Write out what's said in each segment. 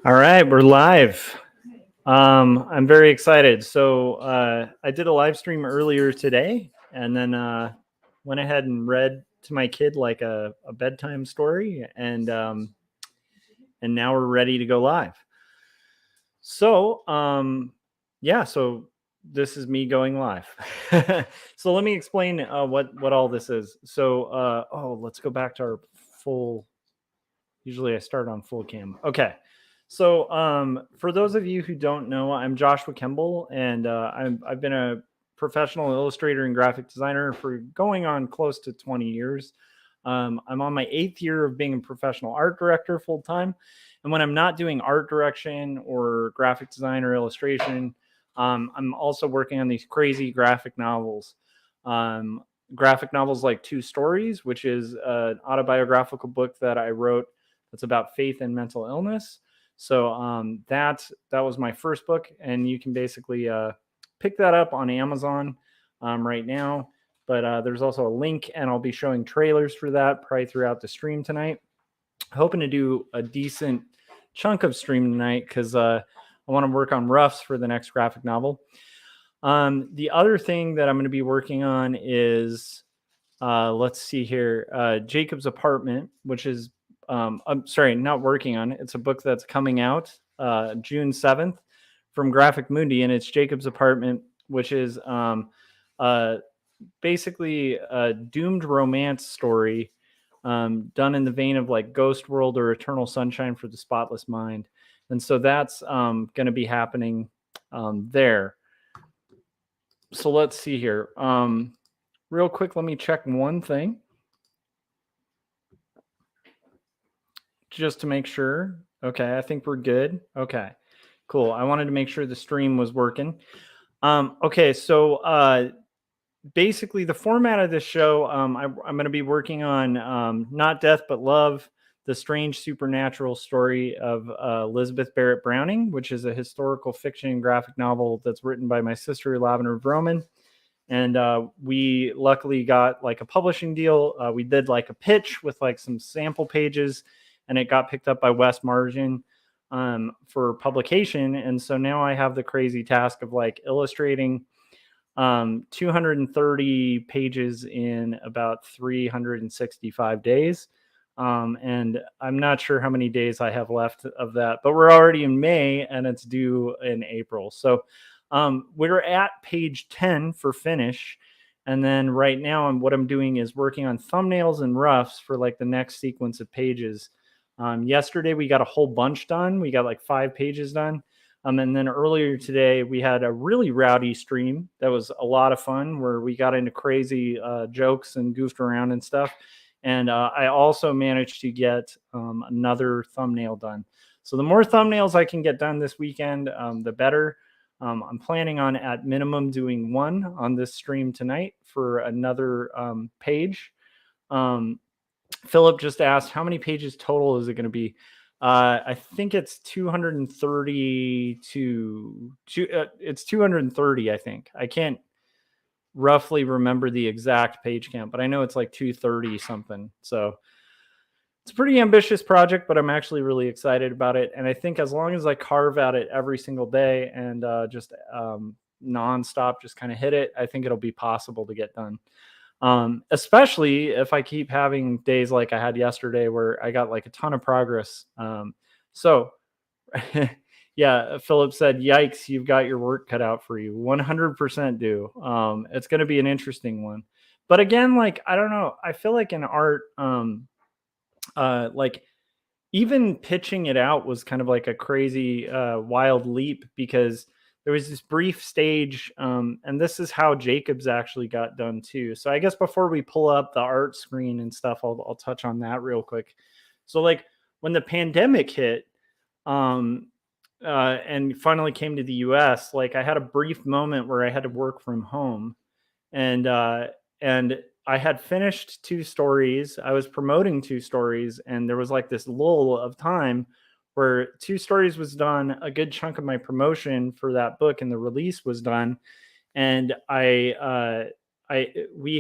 All right, we're live. I'm very excited. So I did a live stream earlier today, and then went ahead and read to my kid like a bedtime story, and now we're ready to go live. So yeah, so this is me going live. So let me explain what all this is. So let's go back to our full. Usually I start on full cam. Okay. So for those of you who don't know, I'm Joshua Kemble, and I've been a professional illustrator and graphic designer for going on close to 20 years. I'm on my 8th year of being a professional art director full time. And when I'm not doing art direction or graphic design or illustration, I'm also working on these crazy graphic novels. Graphic novels like Two Stories, which is an autobiographical book that I wrote that's about faith and mental illness. So that was my first book, and you can basically pick that up on Amazon right now. But there's also a link, and I'll be showing trailers for that probably throughout the stream tonight. Hoping to do a decent chunk of stream tonight because I want to work on roughs for the next graphic novel. The other thing that I'm going to be working on is, let's see here, Jacob's Apartment, which is, I'm sorry, not working on it. It's a book that's coming out June 7th from Graphic Mundi, and it's Jacob's Apartment, which is basically a doomed romance story done in the vein of like Ghost World or Eternal Sunshine for the Spotless Mind. And so that's going to be happening there. So let's see here. Real quick, let me check one thing just to make sure. Okay, I think we're good. Okay, cool. I wanted to make sure the stream was working. Okay, so basically the format of this show, I'm going to be working on Not Death But Love, the strange supernatural story of Elizabeth Barrett Browning, which is a historical fiction graphic novel that's written by my sister Lavender Vroman. And we luckily got like a publishing deal. We did like a pitch with like some sample pages, and it got picked up by West Margin for publication. And so now I have the crazy task of like illustrating 230 pages in about 365 days. And I'm not sure how many days I have left of that, but we're already in May and it's due in April. So we're at page 10 for finish. And then right now, what I'm doing is working on thumbnails and roughs for like the next sequence of pages. Yesterday, we got a whole bunch done. We got like 5 pages done. And then earlier today, we had a really rowdy stream that was a lot of fun where we got into crazy jokes and goofed around and stuff. And I also managed to get another thumbnail done. So the more thumbnails I can get done this weekend, the better. I'm planning on at minimum doing one on this stream tonight for another page. Philip just asked, how many pages total is it going to be? I think it's 232. It's 230, I think. I can't roughly remember the exact page count, but I know it's like 230 something. So it's a pretty ambitious project, but I'm actually really excited about it. And I think as long as I carve at it every single day and just nonstop, just kind of hit it, I think it'll be possible to get done. Especially if I keep having days like I had yesterday where I got like a ton of progress. So yeah, Philip said, yikes, you've got your work cut out for you. 100% do. It's going to be an interesting one. But again, like, I don't know. I feel like in art, like even pitching it out was kind of like a crazy, wild leap because there was this brief stage, and this is how Jacob's actually got done too. So I guess before we pull up the art screen and stuff, I'll touch on that real quick. So like when the pandemic hit, and finally came to the US, like I had a brief moment where I had to work from home, and I had finished 2 stories. I was promoting 2 stories, and there was like this lull of time where 2 stories was done, a good chunk of my promotion for that book and the release was done. And we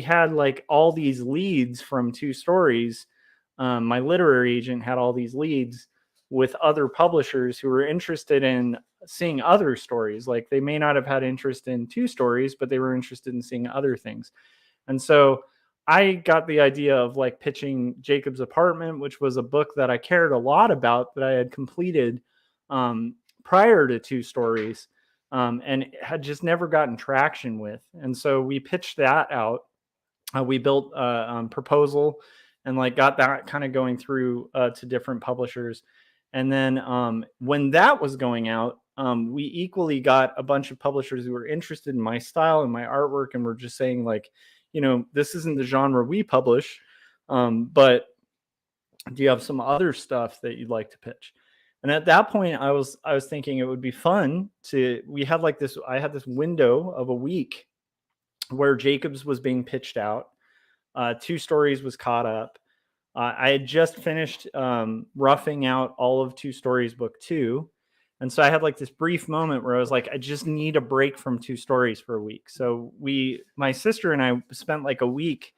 had like all these leads from 2 stories. My literary agent had all these leads with other publishers who were interested in seeing other stories. Like they may not have had interest in 2 stories, but they were interested in seeing other things. And so I got the idea of like pitching Jacob's Apartment, which was a book that I cared a lot about that I had completed prior to 2 stories, and had just never gotten traction with. And so we pitched that out. We built a proposal and like got that kind of going through to different publishers. And then when that was going out, we equally got a bunch of publishers who were interested in my style and my artwork and were just saying like, this isn't the genre we publish, but do you have some other stuff that you'd like to pitch? And at that point, I was thinking it would be fun to. We had like this. I had this window of a week where Jacobs was being pitched out. 2 stories was caught up. I had just finished roughing out all of 2 stories, book 2. And so I had like this brief moment where I was like, I just need a break from 2 stories for a week. So my sister and I spent like a week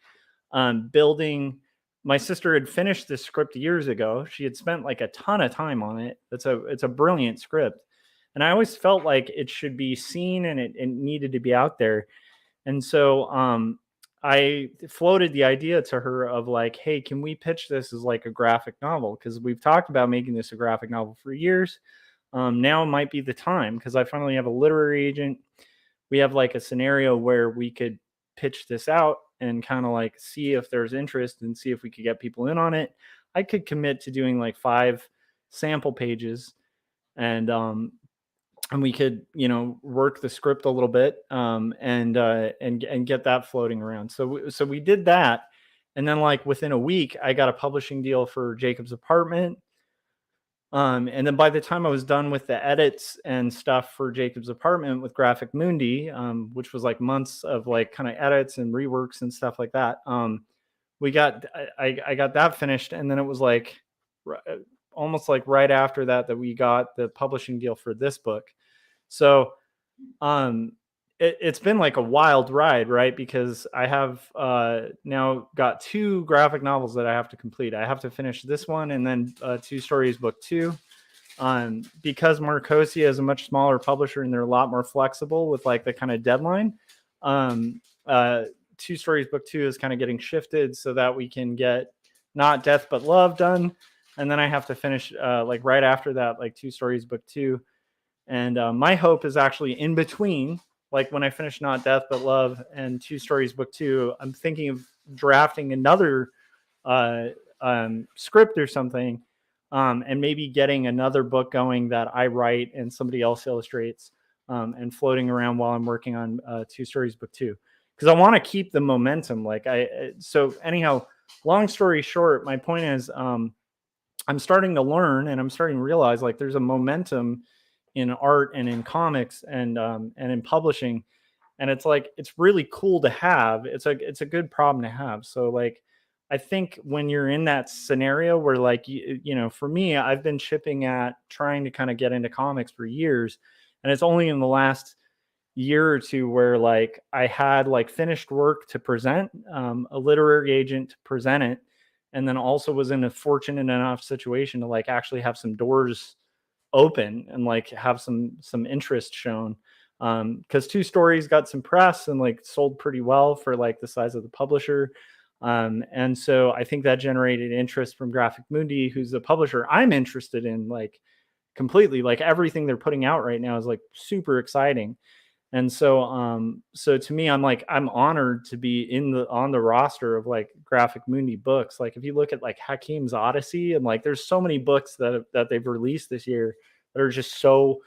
building. My sister had finished this script years ago. She had spent like a ton of time on it. It's a brilliant script. And I always felt like it should be seen and it needed to be out there. And so I floated the idea to her of like, hey, can we pitch this as like a graphic novel? Because we've talked about making this a graphic novel for years. Now might be the time because I finally have a literary agent. We have like a scenario where we could pitch this out and kind of like see if there's interest and see if we could get people in on it. I could commit to doing like 5 sample pages and we could work the script a little bit and get that floating around. So we did that, and then like within a week I got a publishing deal for Jacob's Apartment. And then by the time I was done with the edits and stuff for Jacob's Apartment with Graphic Mundi, which was like months of like kind of edits and reworks and stuff like that, I got that finished, and then it was like almost like right after that we got the publishing deal for this book. So it's been like a wild ride, right? Because I have now got 2 graphic novels that I have to complete. I have to finish this one and then 2 stories book 2. Because Marcosia is a much smaller publisher and they're a lot more flexible with like the kind of deadline. 2 stories book 2 is kind of getting shifted so that we can get Not Death But Love done, and then I have to finish like right after that like 2 stories book 2. And my hope is actually in between, like when I finish Not Death But Love and 2 stories book 2, I'm thinking of drafting another script or something, and maybe getting another book going that I write and somebody else illustrates, and floating around while I'm working on 2 stories book 2, because I want to keep the momentum. So anyhow, long story short, my point is I'm starting to learn and I'm starting to realize like there's a momentum in art and in comics and in publishing, and it's like it's really cool to have. It's a good problem to have. So like I think when you're in that scenario where like for me, I've been chipping at trying to kind of get into comics for years, and it's only in the last year or 2 where like I had like finished work to present, a literary agent to present it, and then also was in a fortunate enough situation to like actually have some doors open and like have some interest shown, because 2 stories got some press and like sold pretty well for like the size of the publisher, and so I think that generated interest from Graphic Mundi, who's a publisher I'm interested in like completely. Like everything they're putting out right now is like super exciting. And so to me, I'm honored to be on the roster of like Graphic Mundi books. Like if you look at like Hakim's Odyssey, and like there's so many books that they've released this year that are just so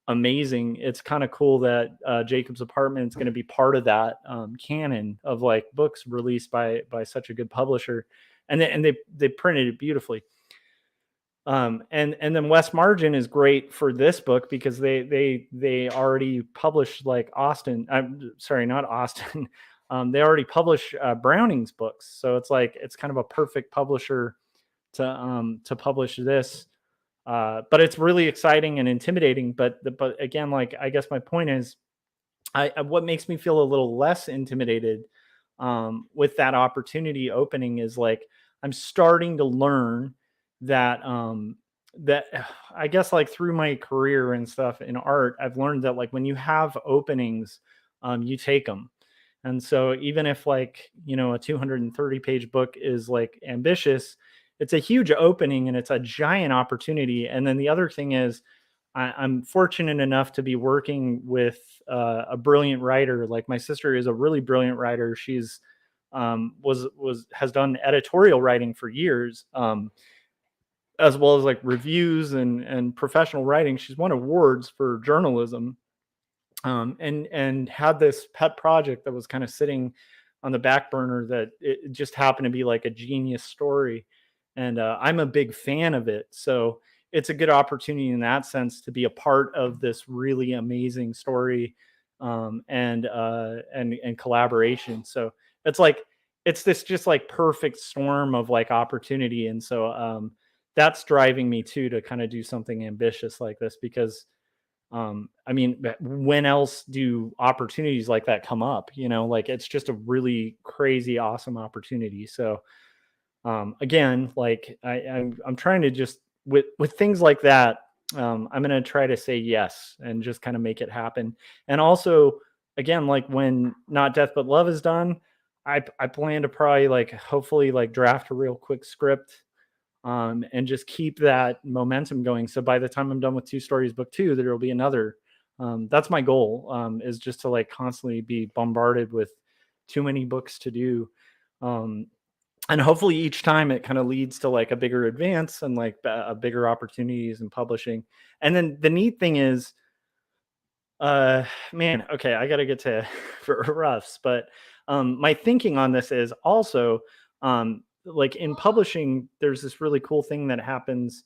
amazing. It's kind of cool that Jacob's Apartment is going to be part of that canon of like books released by such a good publisher, and they printed it beautifully. And then West Margin is great for this book because they already published like Austin. I'm sorry, not Austin. They already publish Browning's books, so it's like it's kind of a perfect publisher to publish this. But it's really exciting and intimidating. But again, like I guess my point is, what makes me feel a little less intimidated with that opportunity opening is like I'm starting to learn that that I guess like through my career and stuff in art, I've learned that like when you have openings, you take them. And so even if like, a 230 page book is like ambitious, it's a huge opening and it's a giant opportunity. And then the other thing is I'm fortunate enough to be working with a brilliant writer. Like my sister is a really brilliant writer. She's was has done editorial writing for years. As well as like reviews and professional writing. She's won awards for journalism, and had this pet project that was kind of sitting on the back burner that it just happened to be like a genius story, and I'm a big fan of it. So it's a good opportunity in that sense to be a part of this really amazing story, and collaboration. So it's like it's this just like perfect storm of like opportunity, and so that's driving me too to kind of do something ambitious like this because I mean, when else do opportunities like that come up? Like it's just a really crazy, awesome opportunity. So again, like I'm trying to just with things like that, I'm gonna try to say yes and just kind of make it happen. And also, again, like when Not Death But Love is done, I plan to probably like hopefully like draft a real quick script, and just keep that momentum going. So by the time I'm done with Two Stories Book Two, there will be another. That's my goal, is just to like constantly be bombarded with too many books to do. Um, and hopefully each time it kind of leads to like a bigger advance and like a bigger opportunities in publishing. And then the neat thing is, man, okay, I got to get to for roughs, but my thinking on this is also like in publishing, there's this really cool thing that happens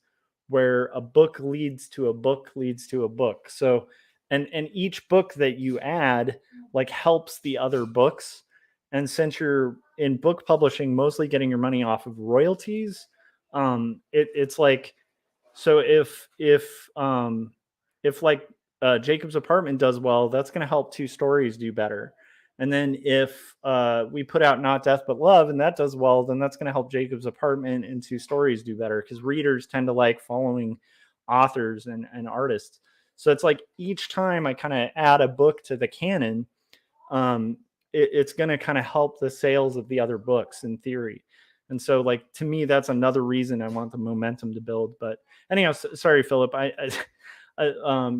where a book leads to a book leads to a book. So, and each book that you add like helps the other books. And since you're in book publishing, mostly getting your money off of royalties, it's like so if like Jacob's Apartment does well, that's going to help Two Stories do better. And then if we put out Not Death But Love and that does well, then that's going to help Jacob's Apartment and Two Stories do better because readers tend to like following authors and artists. So it's like each time I kind of add a book to the canon, it's going to kind of help the sales of the other books in theory. And so, like to me, that's another reason I want the momentum to build. But anyhow, sorry, Philip.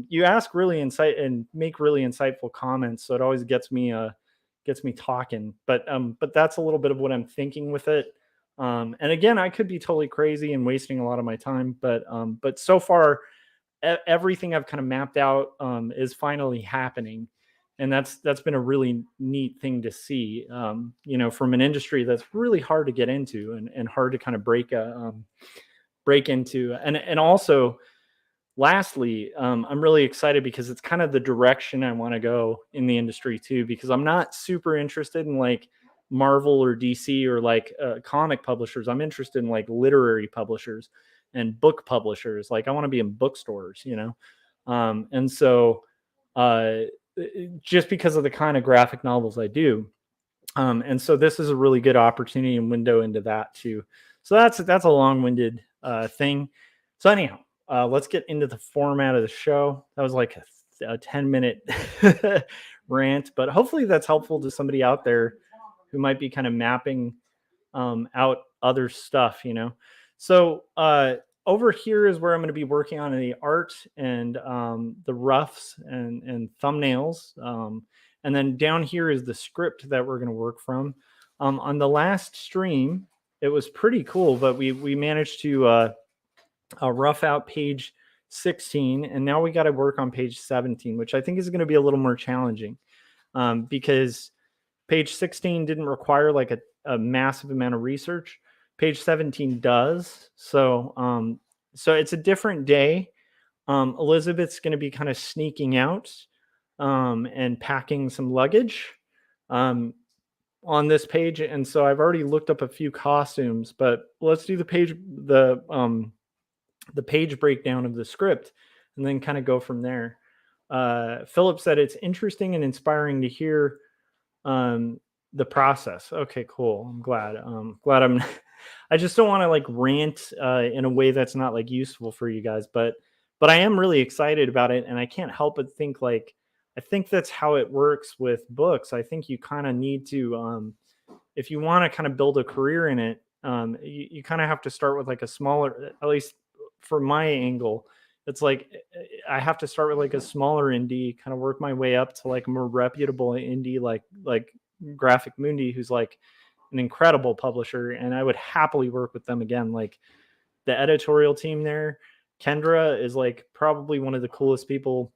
You ask really insight and make really insightful comments, so it always gets me talking. But that's a little bit of what I'm thinking with it. And again, I could be totally crazy and wasting a lot of my time, but so far everything I've kind of mapped out is finally happening, and that's been a really neat thing to see. From an industry that's really hard to get into and hard to kind of break into, and also lastly, I'm really excited because it's kind of the direction I want to go in the industry too. Because I'm not super interested in like Marvel or DC or like comic publishers. I'm interested in like literary publishers and book publishers. Like I want to be in bookstores. And so uh, just because of the kind of graphic novels I do, and so this is a really good opportunity and window into that too. So that's a long-winded thing. So anyhow, let's get into the format of the show. That was like a 10-minute rant, but hopefully that's helpful to somebody out there who might be kind of mapping out other stuff. So over here is where I'm going to be working on the art and the roughs and thumbnails. And then down here is the script that we're going to work from. On the last stream, it was pretty cool, but we managed to rough out page 16, and now we got to work on page 17, which I think is going to be a little more challenging because page 16 didn't require like a massive amount of research. Page 17 does. So it's a different day. Elizabeth's going to be kind of sneaking out and packing some luggage on this page. And so I've already looked up a few costumes, but let's do the page breakdown of the script and then kind of go from there. Philip said it's interesting and inspiring to hear the process. Okay, cool. I'm glad. Glad I'm. I just don't want to like rant in a way that's not like useful for you guys, but I am really excited about it, and I can't help but think like I think that's how it works with books. I think you kind of need to, if you want to kind of build a career in it, you kind of have to start with like a smaller, at least from my angle. It's like I have to start with like a smaller indie, kind of work my way up to like a more reputable indie, like Graphic Mundi, who's like an incredible publisher, and I would happily work with them again. Like the editorial team there, Kendra is like probably one of the coolest people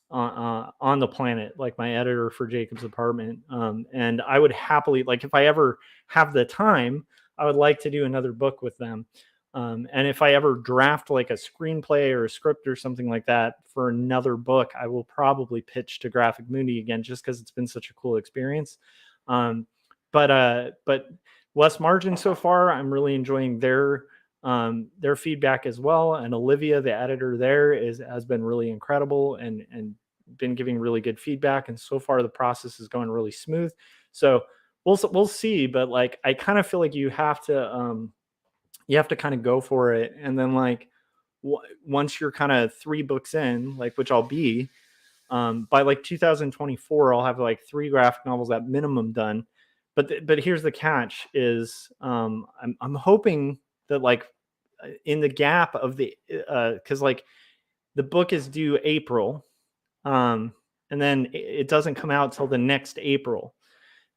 on the planet, like my editor for Jacob's Apartment. And I would happily, like, if I ever have the time, I would like to do another book with them. And if I ever draft like a screenplay or a script or something like that for another book, I will probably pitch to Graphic Mundi again, just because it's been such a cool experience. But West Margin so far, I'm really enjoying their feedback as well. And Olivia, the editor there, has been really incredible and been giving really good feedback. And so far, the process is going really smooth. So we'll see. But like, I kind of feel like you have to kind of go for it, and then like once you're kind of 3 books in, like which I'll be by like 2024, I'll have like 3 graphic novels at minimum done. But here's the catch: is I'm hoping that like in the gap of the because like the book is due April, and then it doesn't come out till the next April,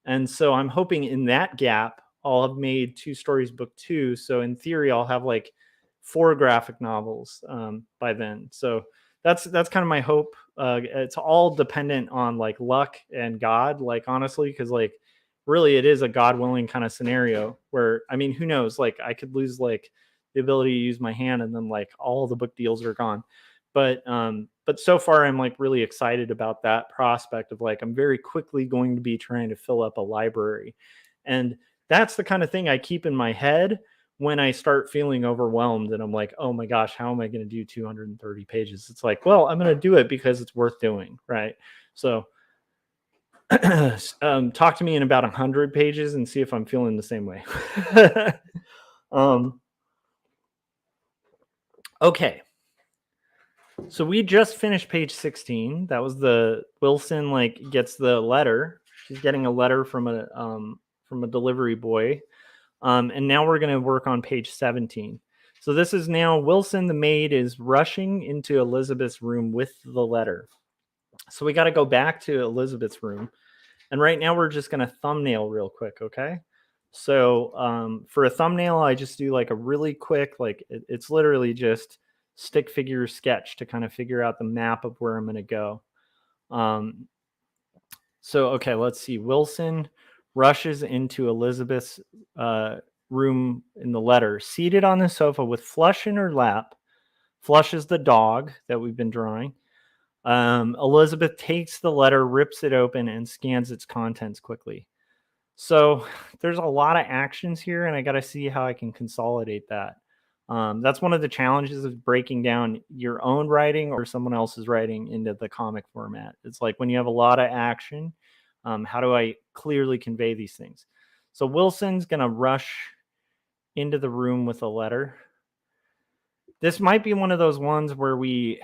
and so I'm hoping in that gap I'll have made 2 stories book 2. So in theory, I'll have like 4 graphic novels by then. So that's kind of my hope. It's all dependent on like luck and God, like honestly, because like really it is a God willing kind of scenario where, I mean, who knows? Like I could lose like the ability to use my hand, and then like all the book deals are gone. But so far I'm like really excited about that prospect of like I'm very quickly going to be trying to fill up a library. And that's the kind of thing I keep in my head when I start feeling overwhelmed and I'm like, oh my gosh, how am I going to do 230 pages? It's like, well, I'm going to do it because it's worth doing. Right. So talk to me in about 100 pages and see if I'm feeling the same way. Okay. So we just finished page 16. That was the Wilson like gets the letter. She's getting a letter from a delivery boy. And now we're going to work on page 17. So this is now Wilson, the maid, is rushing into Elizabeth's room with the letter. So we got to go back to Elizabeth's room. And right now we're just going to thumbnail real quick, okay? So for a thumbnail, I just do like a really quick, like it's literally just stick figure sketch to kind of figure out the map of where I'm going to go. So, okay, let's see. Wilson rushes into Elizabeth's room in the letter, seated on the sofa with Flush in her lap. Flush is the dog that we've been drawing. Elizabeth takes the letter, rips it open, and scans its contents quickly. So there's a lot of actions here, and I got to see how I can consolidate that. That's one of the challenges of breaking down your own writing or someone else's writing into the comic format. It's like when you have a lot of action, how do I clearly convey these things? So Wilson's going to rush into the room with a letter. This might be one of those ones where we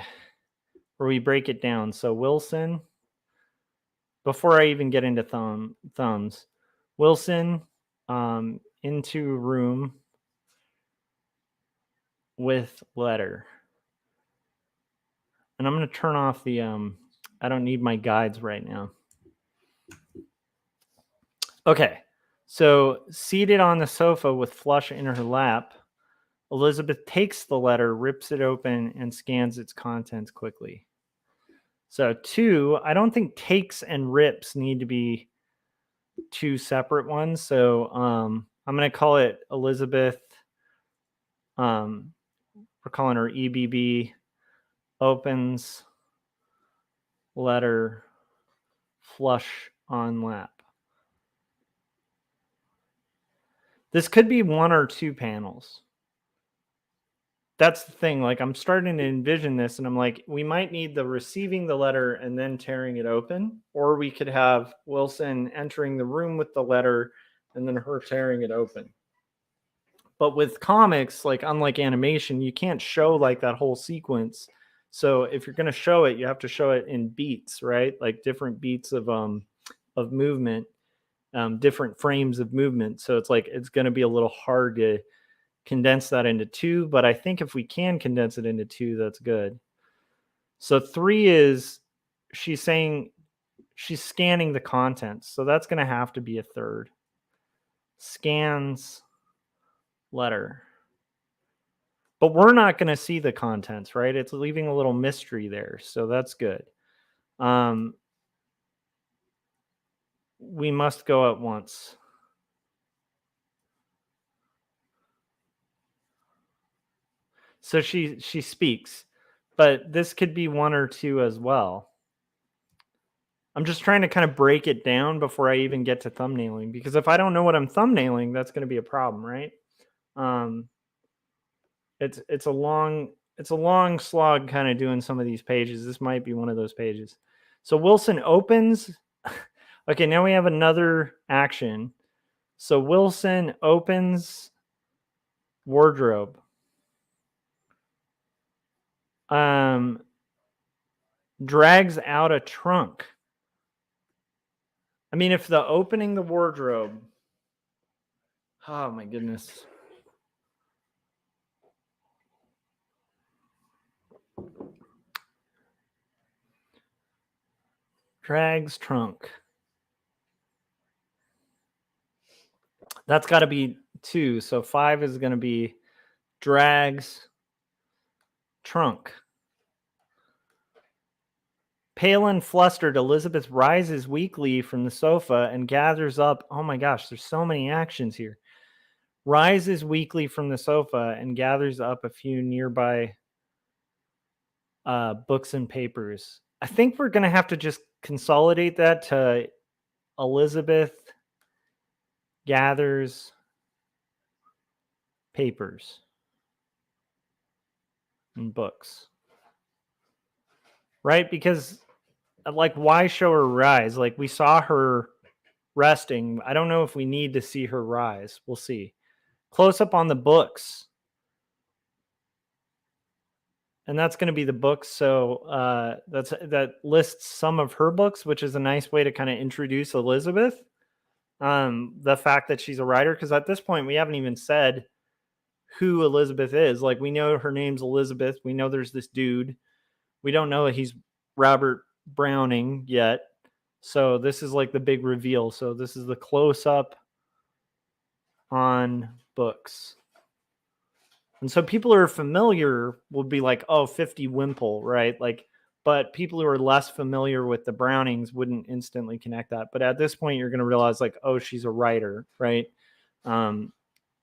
break it down. So Wilson, before I even get into thumbs, Wilson into room with letter. And I'm going to turn off the I don't need my guides right now. Okay. So seated on the sofa with Flush in her lap, Elizabeth takes the letter, rips it open, and scans its contents quickly. So 2, I don't think takes and rips need to be 2 separate ones. So I'm going to call it Elizabeth. We're calling her EBB. Opens letter, Flush on lap. This could be 1 or 2 panels. that's the thing. Like, I'm starting to envision this, and I'm like, we might need the receiving the letter and then tearing it open, or we could have Wilson entering the room with the letter and then her tearing it open. But with comics, like unlike animation, you can't show like that whole sequence. So if you're going to show it, you have to show it in beats, right? Like different beats of movement, different frames of movement. So it's like it's going to be a little hard to condense that into two, but I think if we can condense it into two, that's good. So 3 is she's saying she's scanning the contents. So that's going to have to be a third. Scans letter. But we're not going to see the contents, right? It's leaving a little mystery there. So that's good. We must go at once. So she speaks, but this could be 1 or 2 as well. I'm just trying to kind of break it down before I even get to thumbnailing, because if I don't know what I'm thumbnailing, that's going to be a problem, right? It's a long slog kind of doing some of these pages. This might be one of those pages. So Wilson opens. Okay, now we have another action. So Wilson opens wardrobe. Drags out a trunk. I mean, if the opening the wardrobe. Oh my goodness. Drags trunk. That's got to be 2. So 5 is going to be drags trunk. Pale and flustered, Elizabeth rises weakly from the sofa and gathers up. Oh my gosh, there's so many actions here. Rises weakly from the sofa and gathers up a few nearby books and papers. I think we're going to have to just consolidate that to Elizabeth gathers papers and books. Right? Because, like, why show her rise? Like, we saw her resting. I don't know if we need to see her rise. We'll see. Close up on the books. And that's going to be the books. So that lists some of her books, which is a nice way to kind of introduce Elizabeth. The fact that she's a writer, because at this point we haven't even said who Elizabeth is. Like, we know her name's Elizabeth. We know there's this dude. We don't know that he's Robert Browning yet. So this is like the big reveal. So this is the close up on books. And so people who are familiar will be like, oh, 50 Wimple, right? Like, but people who are less familiar with the Brownings wouldn't instantly connect that. But at this point, you're going to realize, like, oh, she's a writer, right? And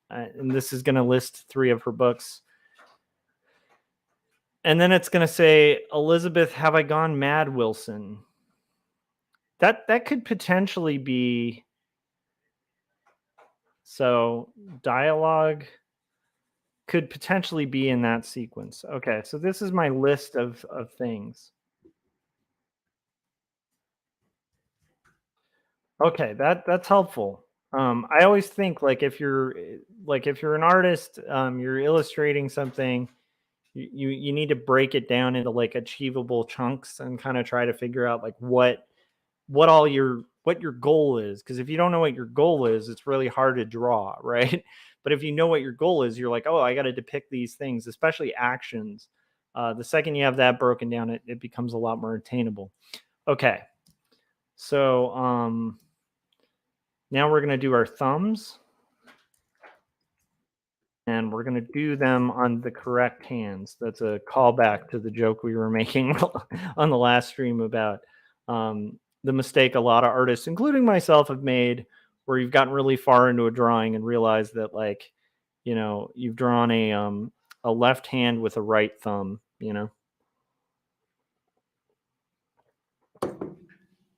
this is going to list 3 of her books. And then it's going to say, Elizabeth, have I gone mad, Wilson? That could potentially be. So dialogue could potentially be in that sequence. Okay, so this is my list of things. Okay, that's helpful. I always think, like, if you're an artist, you're illustrating something, you need to break it down into like achievable chunks and kind of try to figure out like what your goal is, because if you don't know what your goal is, it's really hard to draw, right? But if you know what your goal is, you're like, oh, I got to depict these things, especially actions. The second you have that broken down, it becomes a lot more attainable. Okay, so now we're going to do our thumbs, and we're going to do them on the correct hands. That's a callback to the joke we were making on the last stream about the mistake a lot of artists, including myself, have made, where you've gotten really far into a drawing and realized that, like, you've drawn a left hand with a right thumb,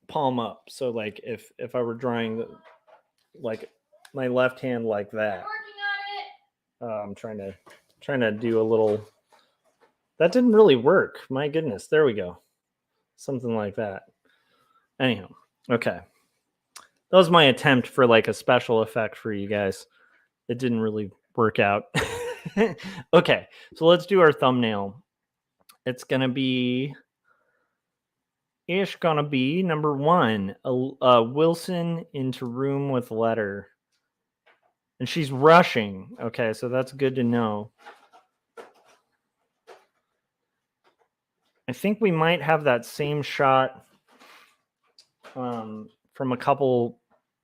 palm up. So like if I were drawing like my left hand like that, I'm trying to Trying to do a little. That didn't really work. My goodness. There we go. Something like that. Anyhow, okay. That was my attempt for like a special effect for you guys. It didn't really work out. Okay, so let's do our thumbnail. It's gonna be number 1. Wilson into room with letter, and she's rushing. Okay, so that's good to know. I think we might have that same shot from a couple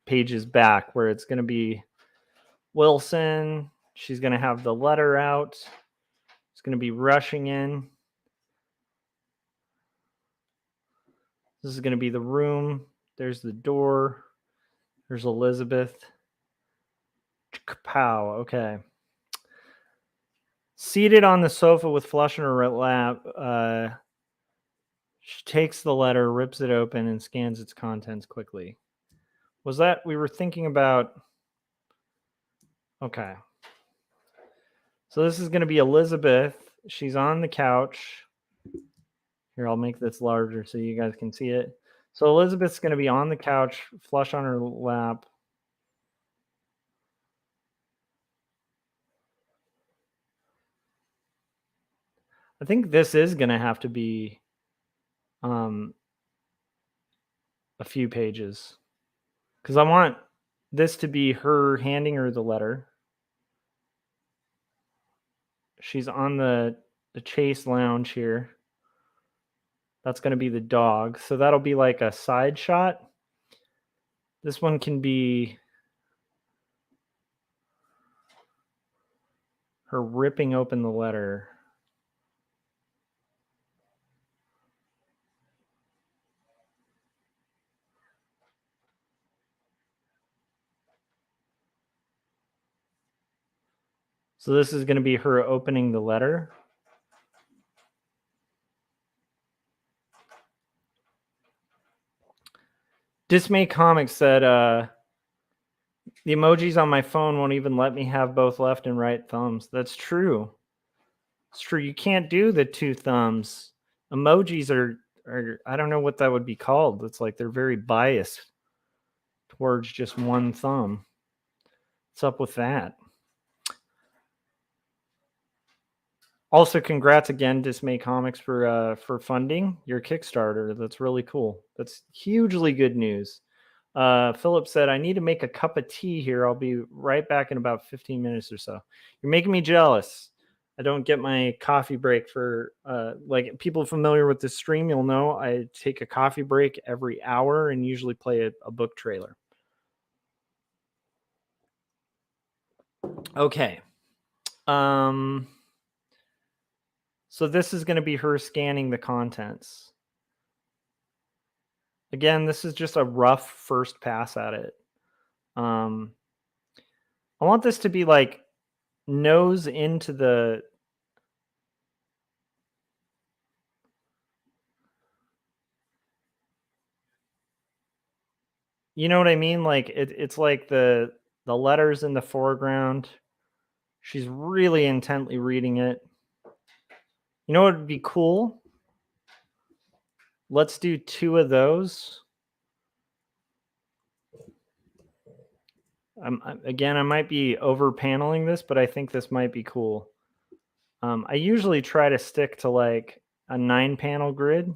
pages back where it's going to be Wilson. She's going to have the letter out. It's going to be rushing in. This is going to be the room. There's the door. There's Elizabeth. Pow. Okay. Seated on the sofa with Flush in her lap, she takes the letter, rips it open, and scans its contents quickly. Was that we were thinking about? Okay. So this is going to be Elizabeth. She's on the couch. Here, I'll make this larger so you guys can see it. So Elizabeth's going to be on the couch, Flush on her lap. I think this is going to have to be a few pages, because I want this to be her handing her the letter. She's on the Chase lounge here. That's going to be the dog. So that'll be like a side shot. This one can be her ripping open the letter. So this is going to be her opening the letter. Dismay Comics said, the emojis on my phone won't even let me have both left and right thumbs. That's true. It's true. You can't do the 2 thumbs. Emojis are I don't know what that would be called. It's like they're very biased towards just one thumb. What's up with that? Also, congrats again, Dismay Comics, for funding your Kickstarter. That's really cool. That's hugely good news. Philip said, I need to make a cup of tea here. I'll be right back in about 15 minutes or so. You're making me jealous. I don't get my coffee break for, like, people familiar with this stream, you'll know I take a coffee break every hour and usually play a book trailer. Okay. So this is going to be her scanning the contents. Again, this is just a rough first pass at it. I want this to be like nose into the... You know what I mean? Like it's like the letters in the foreground. She's really intently reading it. You know what would be cool? Let's do 2 of those. Again, I might be over paneling this, but I think this might be cool. I usually try to stick to like a 9 panel grid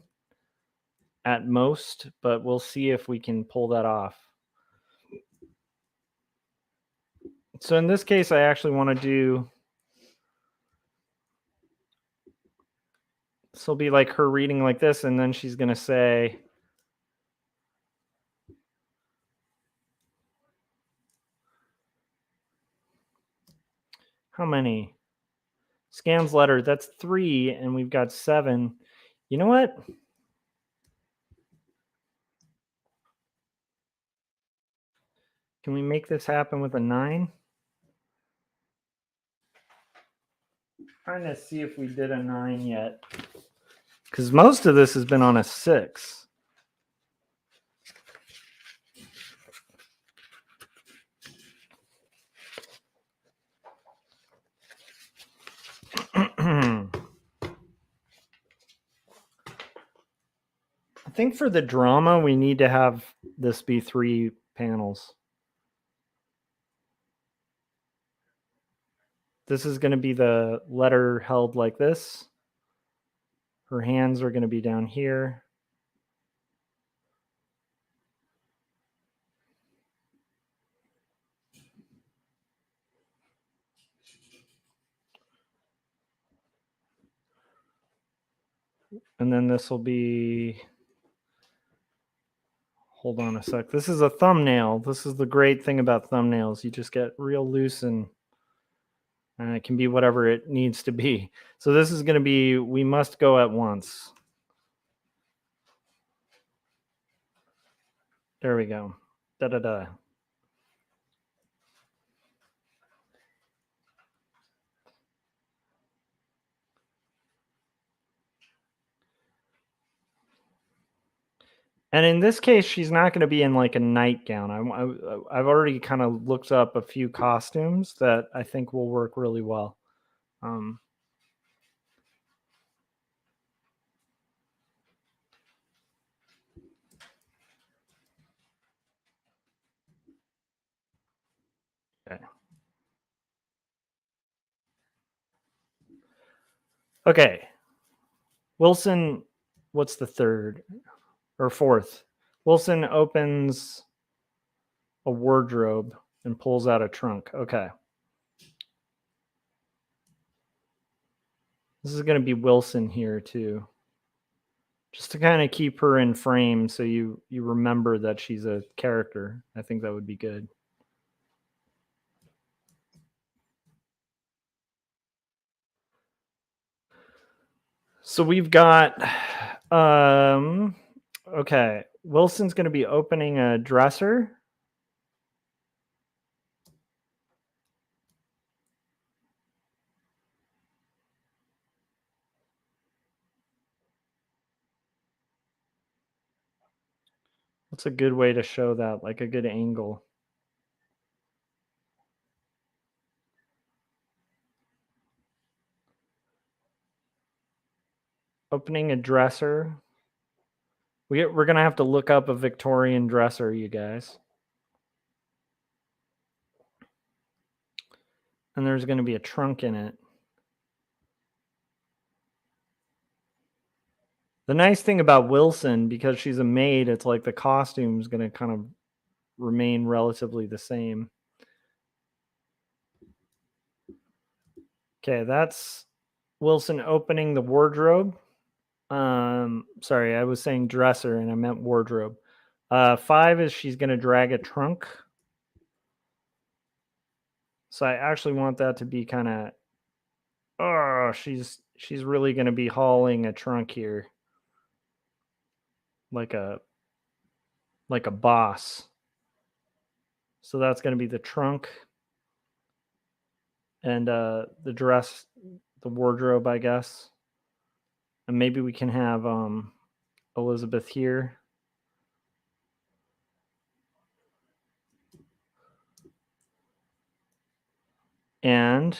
at most, but we'll see if we can pull that off. So in this case, I actually want to do... This will be like her reading like this, and then she's going to say... How many? Scans letter, that's 3, and we've got 7. You know what? Can we make this happen with a 9? Trying to see if we did a 9 yet, because most of this has been on a 6. I think for the drama, we need to have this be 3 panels. This is going to be the letter held like this. Her hands are going to be down here. And then this will be, hold on a sec. This is a thumbnail. This is the great thing about thumbnails. You just get real loose and it can be whatever it needs to be. So this is going to be, we must go at once. There we go. Da-da-da. And in this case, she's not going to be in like a nightgown. I've already kind of looked up a few costumes that I think will work really well. Okay. Wilson, what's the third or fourth? Wilson opens a wardrobe and pulls out a trunk. Okay. This is going to be Wilson here too. Just to kind of keep her in frame so you remember that she's a character. I think that would be good. So we've got okay, Wilson's going to be opening a dresser. What's a good way to show that? Like a good angle. Opening a dresser. We're going to have to look up a Victorian dresser, you guys. And there's going to be a trunk in it. The nice thing about Wilson, because she's a maid, it's like the costume's going to kind of remain relatively the same. Okay, that's Wilson opening the wardrobe. Sorry, I was saying dresser and I meant wardrobe. 5 is she's going to drag a trunk. So I actually want that to be kind of, oh, she's really going to be hauling a trunk here. Like a boss. So that's going to be the trunk and the dress, the wardrobe, I guess. And maybe we can have Elizabeth here. And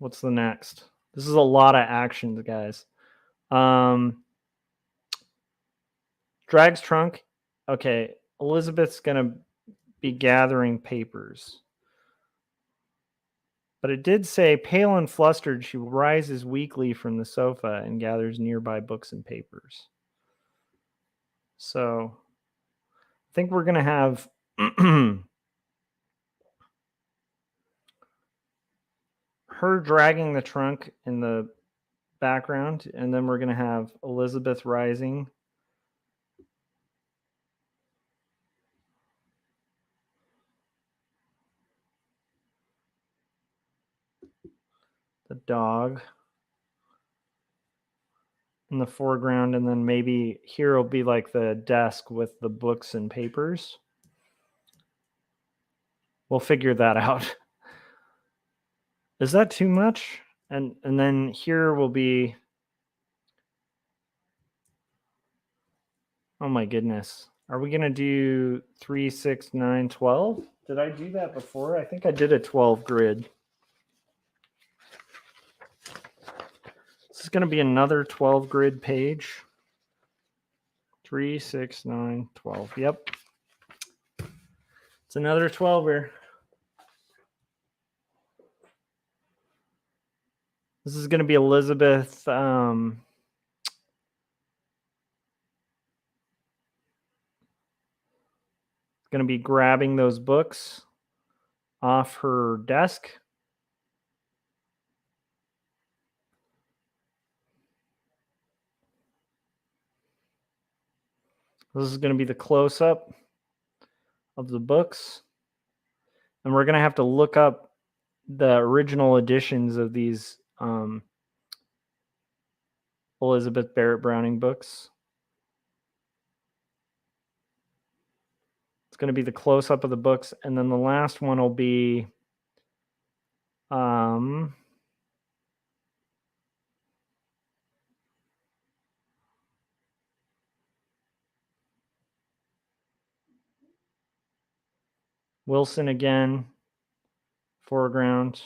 what's the next? This is a lot of actions, guys. Drags trunk. Okay, Elizabeth's going to be gathering papers. But it did say, pale and flustered, she rises weakly from the sofa and gathers nearby books and papers. So I think we're going to have her dragging the trunk in the background, and then we're going to have Elizabeth rising. The dog in the foreground, and then maybe here will be like the desk with the books and papers. We'll figure that out. Is that too much? And then here will be, oh my goodness. Are we going to do 3, 6, 9, 12? Did I do that before? I think I did a 12 grid. This is going to be another 12 grid page. 3, 6, 9, 12. Yep. It's another 12er. This is going to be Elizabeth. Going to be grabbing those books off her desk. This is going to be the close-up of the books. And we're going to have to look up the original editions of these Elizabeth Barrett Browning books. It's going to be the close-up of the books. And then the last one will be Wilson again, foreground.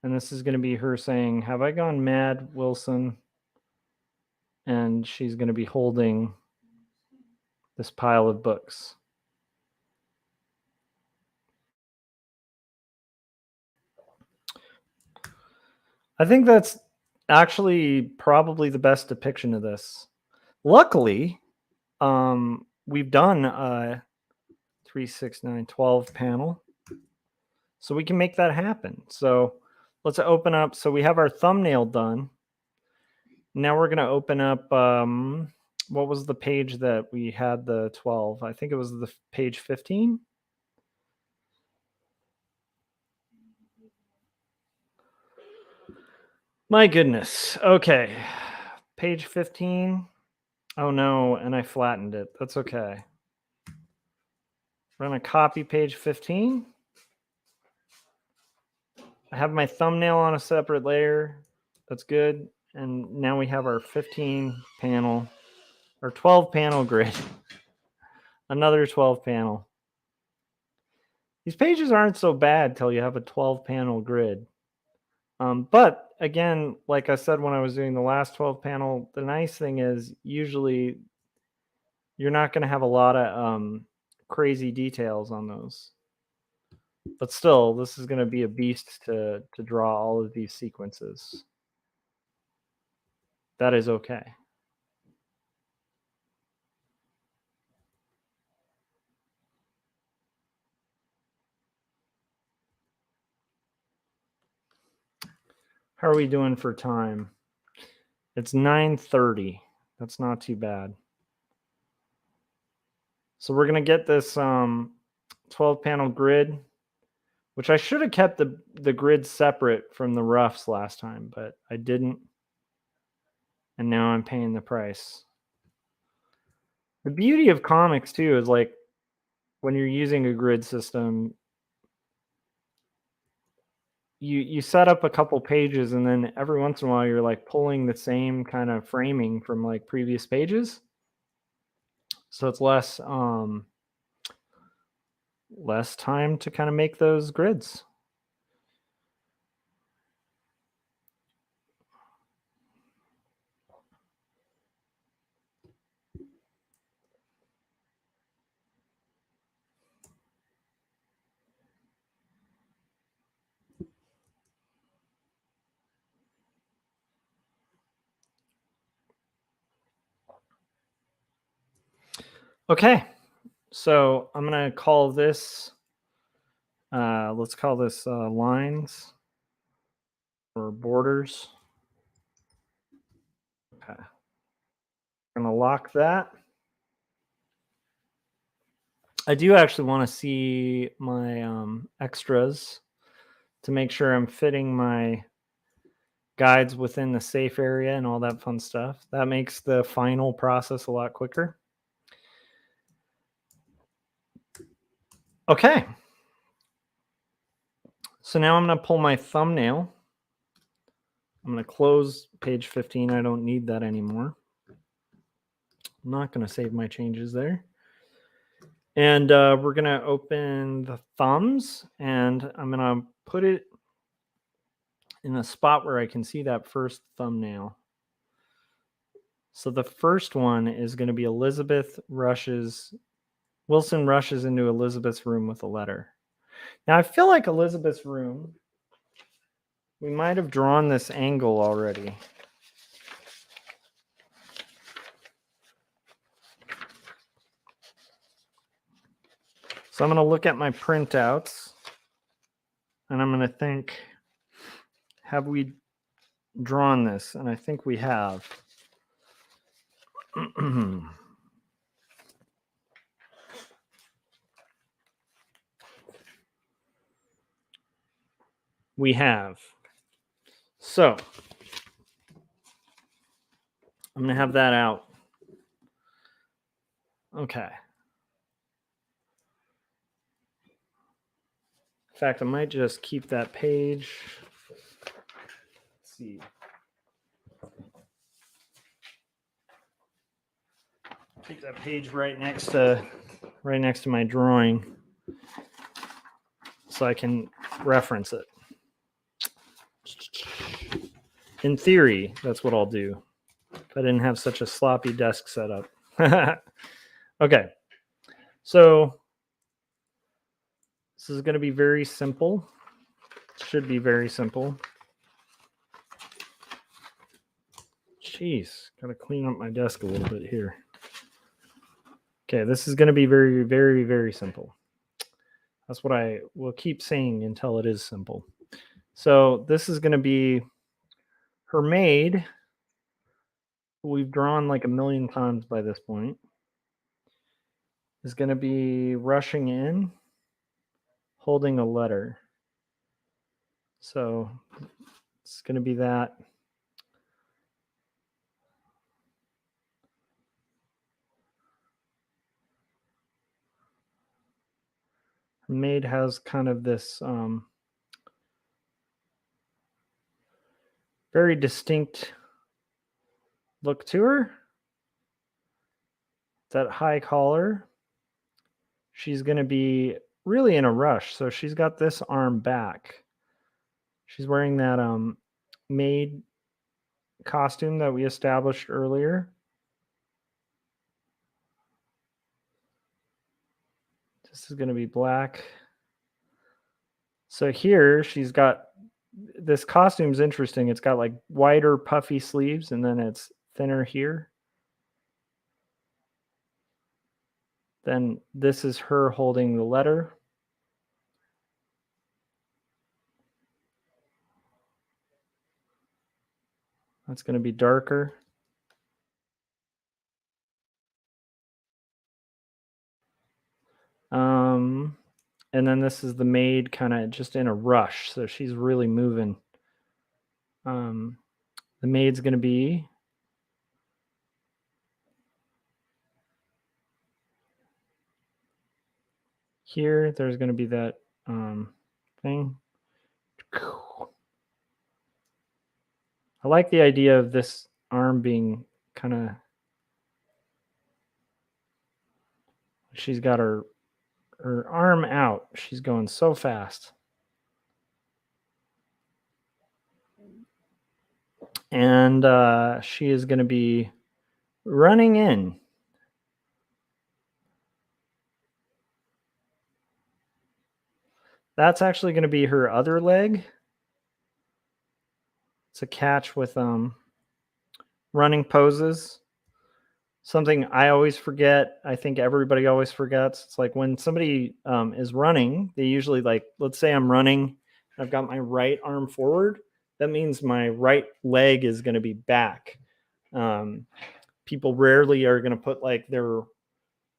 And this is going to be her saying, "Have I gone mad, Wilson?" And she's going to be holding this pile of books. I think that's actually probably the best depiction of this. Luckily, we've done a 3, 6, 9, 12 panel. So we can make that happen. So let's open up. So we have our thumbnail done. Now we're going to open up, what was the page that we had the 12? I think it was the page 15. My goodness. Okay. Page 15. Oh no, and I flattened it. That's okay. We're going to copy page 15. I have my thumbnail on a separate layer. That's good. And now we have our 15 panel or 12 panel grid. Another 12 panel. These pages aren't so bad till you have a 12 panel grid. But again, like I said when I was doing the last 12 panel, the nice thing is usually you're not going to have a lot of crazy details on those. But still, this is going to be a beast to draw all of these sequences. That is okay. How are we doing for time? It's 9:30. That's not too bad. So we're going to get this 12 panel grid, which I should have kept the grid separate from the roughs last time, but I didn't. And now I'm paying the price. The beauty of comics too is like when you're using a grid system, you set up a couple pages and then every once in a while you're like pulling the same kind of framing from like previous pages. So it's less time to kind of make those grids. Okay, so I'm going to call this, let's call this lines or borders. Okay. I'm going to lock that. I do actually want to see my extras to make sure I'm fitting my guides within the safe area and all that fun stuff. That makes the final process a lot quicker. Okay. So now I'm going to pull my thumbnail. I'm going to close page 15. I don't need that anymore. I'm not going to save my changes there. And we're going to open the thumbs and I'm going to put it in a spot where I can see that first thumbnail. So the first one is going to be Wilson rushes into Elizabeth's room with a letter. Now I feel like Elizabeth's room, we might have drawn this angle already. So I'm going to look at my printouts and I'm going to think, have we drawn this? And I think we have. We have. So I'm going to have that out. Okay. In fact, I might just keep that page. Let's see. Keep that page right next to my drawing so I can reference it. In theory, that's what I'll do if I didn't have such a sloppy desk setup. Okay, so this is going to be very simple. Should be very simple. Jeez, got to clean up my desk a little bit here. Okay, this is going to be very, very, very simple. That's what I will keep saying until it is simple. So this is going to be her maid, who we've drawn like a million times by this point, is going to be rushing in, holding a letter. So it's going to be that. Her maid has kind of this very distinct look to her. That high collar. She's going to be really in a rush. So she's got this arm back. She's wearing that maid costume that we established earlier. This is going to be black. So here she's got, this costume's interesting. It's got like wider puffy sleeves and then it's thinner here. Then this is her holding the letter. That's going to be darker. And then this is the maid kind of just in a rush. So she's really moving. The maid's going to be here. There's going to be that thing. I like the idea of this arm being kind of, she's got her arm out. She's going so fast. And she is going to be running in. That's actually going to be her other leg. It's a catch with running poses. Something I always forget. I think everybody always forgets. It's like when somebody is running, they usually, like, let's say I'm running, I've got my right arm forward. That means my right leg is going to be back. People rarely are going to put like their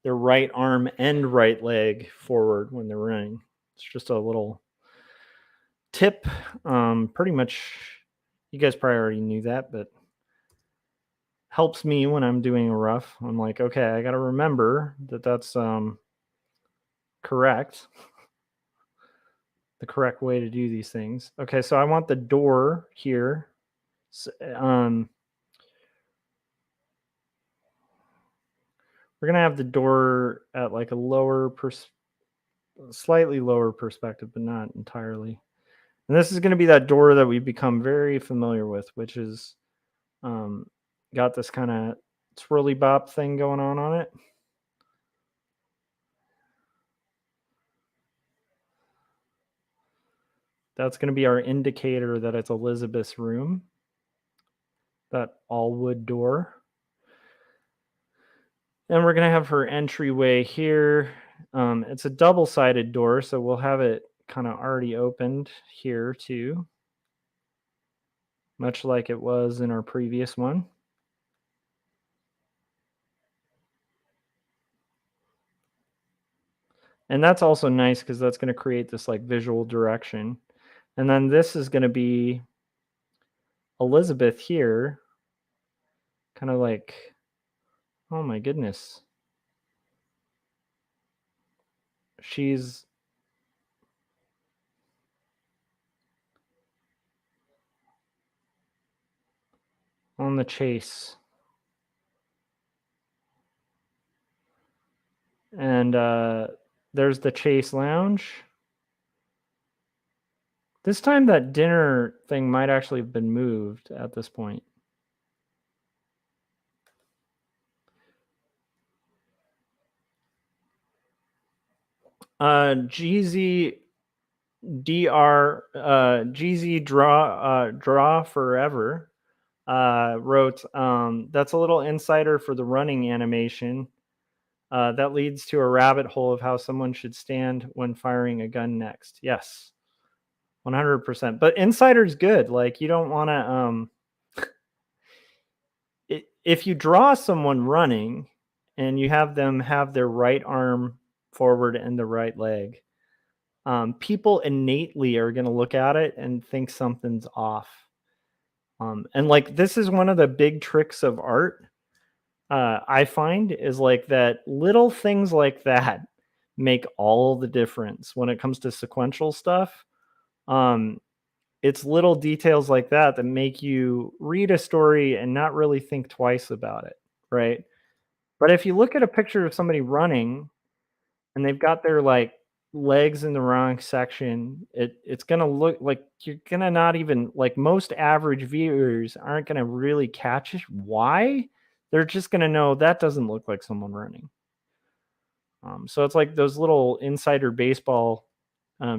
right arm and right leg forward when they're running. It's just a little tip. Pretty much, you guys probably already knew that, but helps me when I'm doing a rough. I'm like, okay, I got to remember that that's correct. The correct way to do these things. Okay, so I want the door here. So, we're gonna have the door at like a lower, slightly lower perspective, but not entirely. And this is going to be that door that we've become very familiar with, which is got this kind of swirly bop thing going on it. That's going to be our indicator that it's Elizabeth's room, that all wood door. And we're going to have her entryway here. It's a double-sided door, so we'll have it kind of already opened here too, much like it was in our previous one. And that's also nice because that's going to create this like visual direction. And then this is going to be Elizabeth here, kind of like, oh my goodness. She's on the chase. And there's the Chase Lounge. This time that dinner thing might actually have been moved at this point. GZ draw forever wrote, that's a little insider for the running animation. That leads to a rabbit hole of how someone should stand when firing a gun next. Yes, 100%. But insider's good. Like, you don't want to if you draw someone running and you have them have their right arm forward and the right leg, people innately are going to look at it and think something's off. And like, this is one of the big tricks of art, I find, is like that little things like that make all the difference when it comes to sequential stuff. It's little details like that that make you read a story and not really think twice about it, right? But if you look at a picture of somebody running and they've got their like legs in the wrong section, it's gonna look like you're gonna not even like, most average viewers aren't gonna really catch it. Why? They're just gonna know that doesn't look like someone running. So it's like those little insider baseball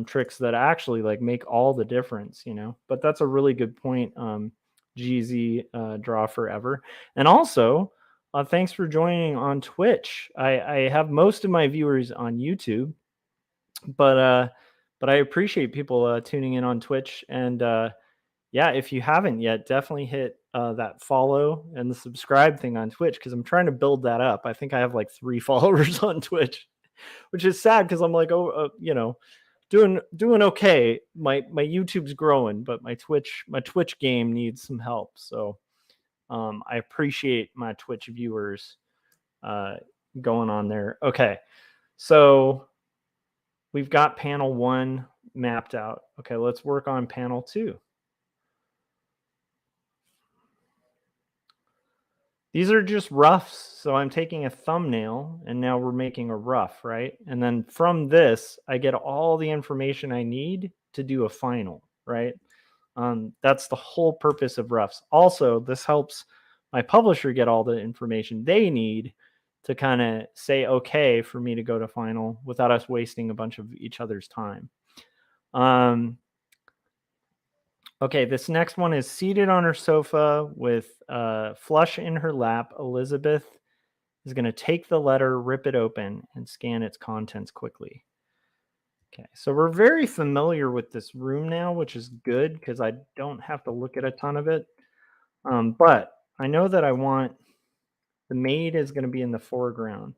tricks that actually like make all the difference, you know. But that's a really good point, GZ draw forever. And also, thanks for joining on Twitch. I have most of my viewers on YouTube, but I appreciate people tuning in on Twitch. And yeah, if you haven't yet, definitely hit that follow and the subscribe thing on Twitch, because I'm trying to build that up. I think I have like 3 followers on Twitch, which is sad because I'm like, you know, doing okay. My YouTube's growing, but my Twitch game needs some help. So I appreciate my Twitch viewers going on there. Okay, so we've got panel 1 mapped out. Okay, let's work on panel 2. These are just roughs. So I'm taking a thumbnail and now we're making a rough, right? And then from this, I get all the information I need to do a final, right? That's the whole purpose of roughs. Also, this helps my publisher get all the information they need to kind of say, okay, for me to go to final without us wasting a bunch of each other's time. Okay, this next one is seated on her sofa with flush in her lap. Elizabeth is going to take the letter, rip it open, and scan its contents quickly. Okay, so we're very familiar with this room now, which is good because I don't have to look at a ton of it. But I know that I want the maid is going to be in the foreground.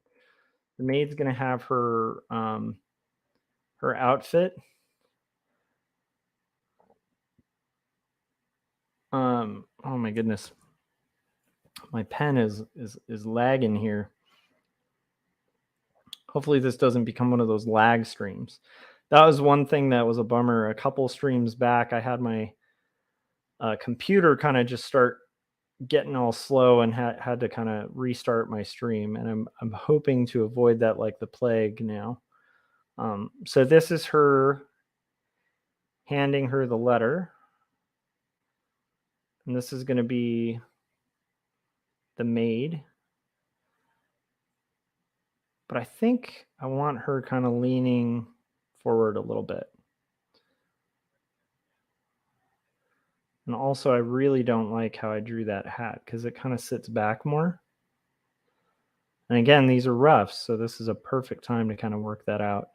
The maid's going to have her her outfit. Oh my goodness, my pen is lagging here. Hopefully this doesn't become one of those lag streams. That was one thing that was a bummer. A couple streams back, I had my computer kind of just start getting all slow and had to kind of restart my stream. And I'm hoping to avoid that like the plague now. So this is her handing her the letter. And this is going to be the maid. But I think I want her kind of leaning forward a little bit. And also, I really don't like how I drew that hat because it kind of sits back more. And again, these are roughs, so this is a perfect time to kind of work that out.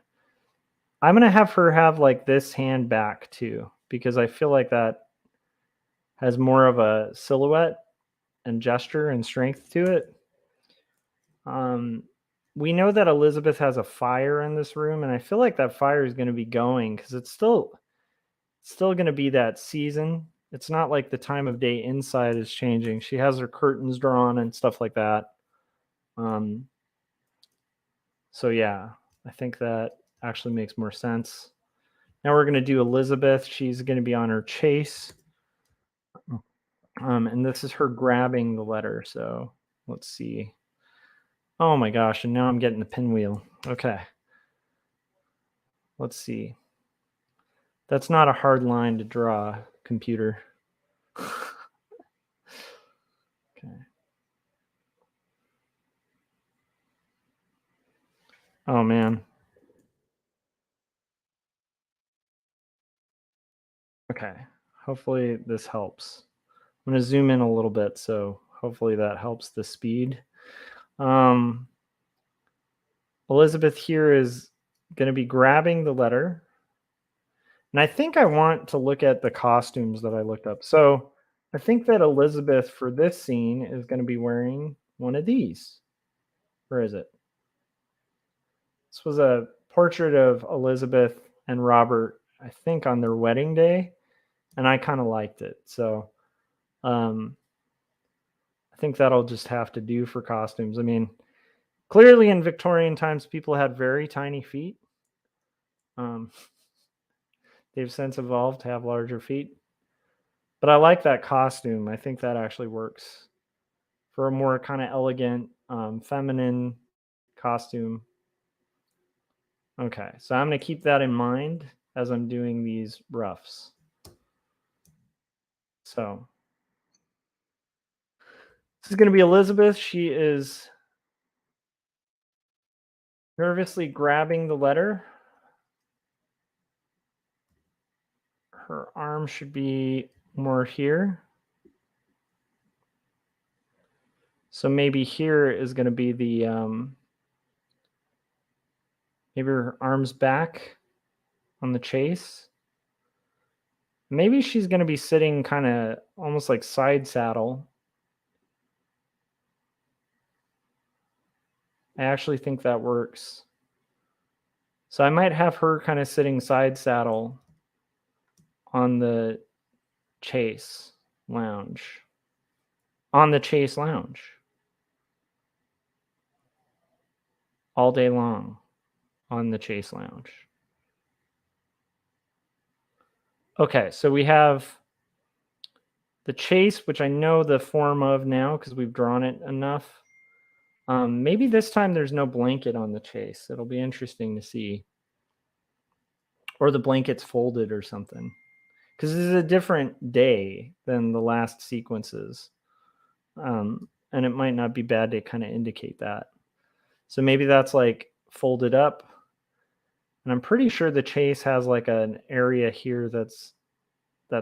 I'm going to have her have like this hand back too, because I feel like that has more of a silhouette and gesture and strength to it. We know that Elizabeth has a fire in this room, and I feel like that fire is going to be going because it's still going to be that season. It's not like the time of day inside is changing. She has her curtains drawn and stuff like that. So yeah, I think that actually makes more sense. Now we're going to do Elizabeth. She's going to be on her chase. And this is her grabbing the letter. So let's see. Oh my gosh. And now I'm getting the pinwheel. Okay. Let's see. That's not a hard line to draw, computer. Okay. Oh man. Okay. Hopefully this helps. I'm going to zoom in a little bit, so hopefully that helps the speed. Elizabeth here is going to be grabbing the letter. And I think I want to look at the costumes that I looked up. So I think that Elizabeth for this scene is going to be wearing one of these. Where is it? This was a portrait of Elizabeth and Robert, I think, on their wedding day. And I kind of liked it. So I think that'll just have to do for costumes. I mean, clearly in Victorian times, people had very tiny feet. They've since evolved to have larger feet. But I like that costume. I think that actually works for a more kind of elegant, feminine costume. Okay, so I'm going to keep that in mind as I'm doing these roughs. So this is going to be Elizabeth. She is nervously grabbing the letter. Her arm should be more here. So maybe here is going to be the, maybe her arm's back on the chase. Maybe she's going to be sitting kind of almost like side saddle. I actually think that works. So I might have her kind of sitting side saddle on the chase lounge. On the chase lounge. All day long on the chase lounge. Okay, so we have the chase, which I know the form of now because we've drawn it enough. Maybe this time there's no blanket on the chase. It'll be interesting to see. Or the blanket's folded or something. Because this is a different day than the last sequences. And it might not be bad to kind of indicate that. So maybe that's like folded up. And I'm pretty sure the chase has like an area here that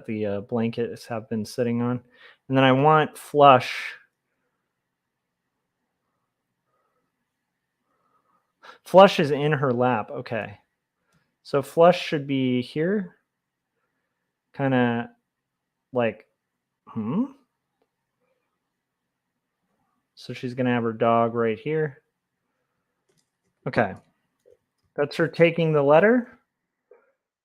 the blankets have been sitting on. And then I want flush. Flush is in her lap. Okay. So flush should be here. Kind of like, So she's going to have her dog right here. Okay. That's her taking the letter.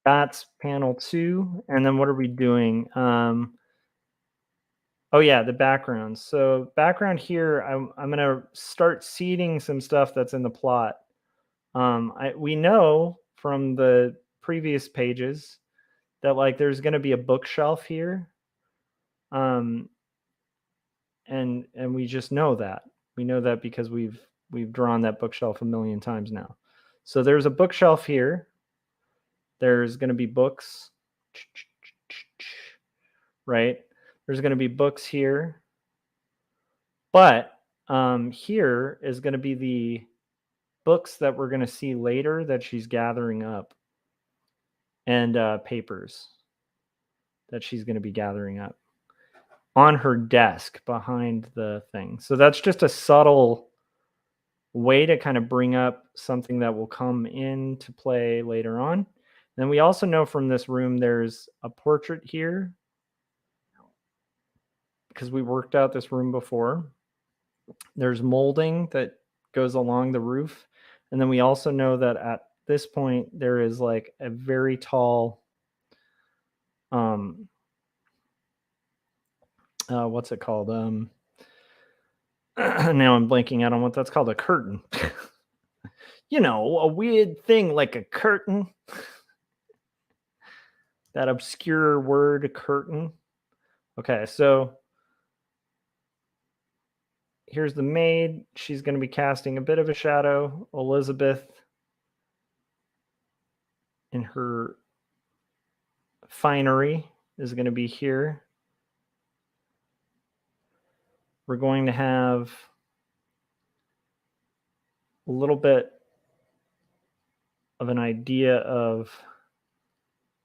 That's panel 2. And then what are we doing? Oh yeah, the background. So background here, I'm going to start seeding some stuff that's in the plot. We know from the previous pages that like there's going to be a bookshelf here. And we just know that. We know that because we've drawn that bookshelf a million times now. So there's a bookshelf here. There's going to be books right? There's going to be books here, but here is going to be the books that we're going to see later that she's gathering up, and papers that she's going to be gathering up on her desk behind the thing. So that's just a subtle way to kind of bring up something that will come into play later on. Then we also know from this room there's a portrait here because we worked out this room before. There's molding that goes along the roof. And then we also know that at this point there is like a very tall what's it called? Now I'm blanking out on what that's called. A curtain. You know, a weird thing like a curtain. That obscure word, curtain. Okay, so here's the maid. She's going to be casting a bit of a shadow. Elizabeth in her finery is going to be here. We're going to have a little bit of an idea of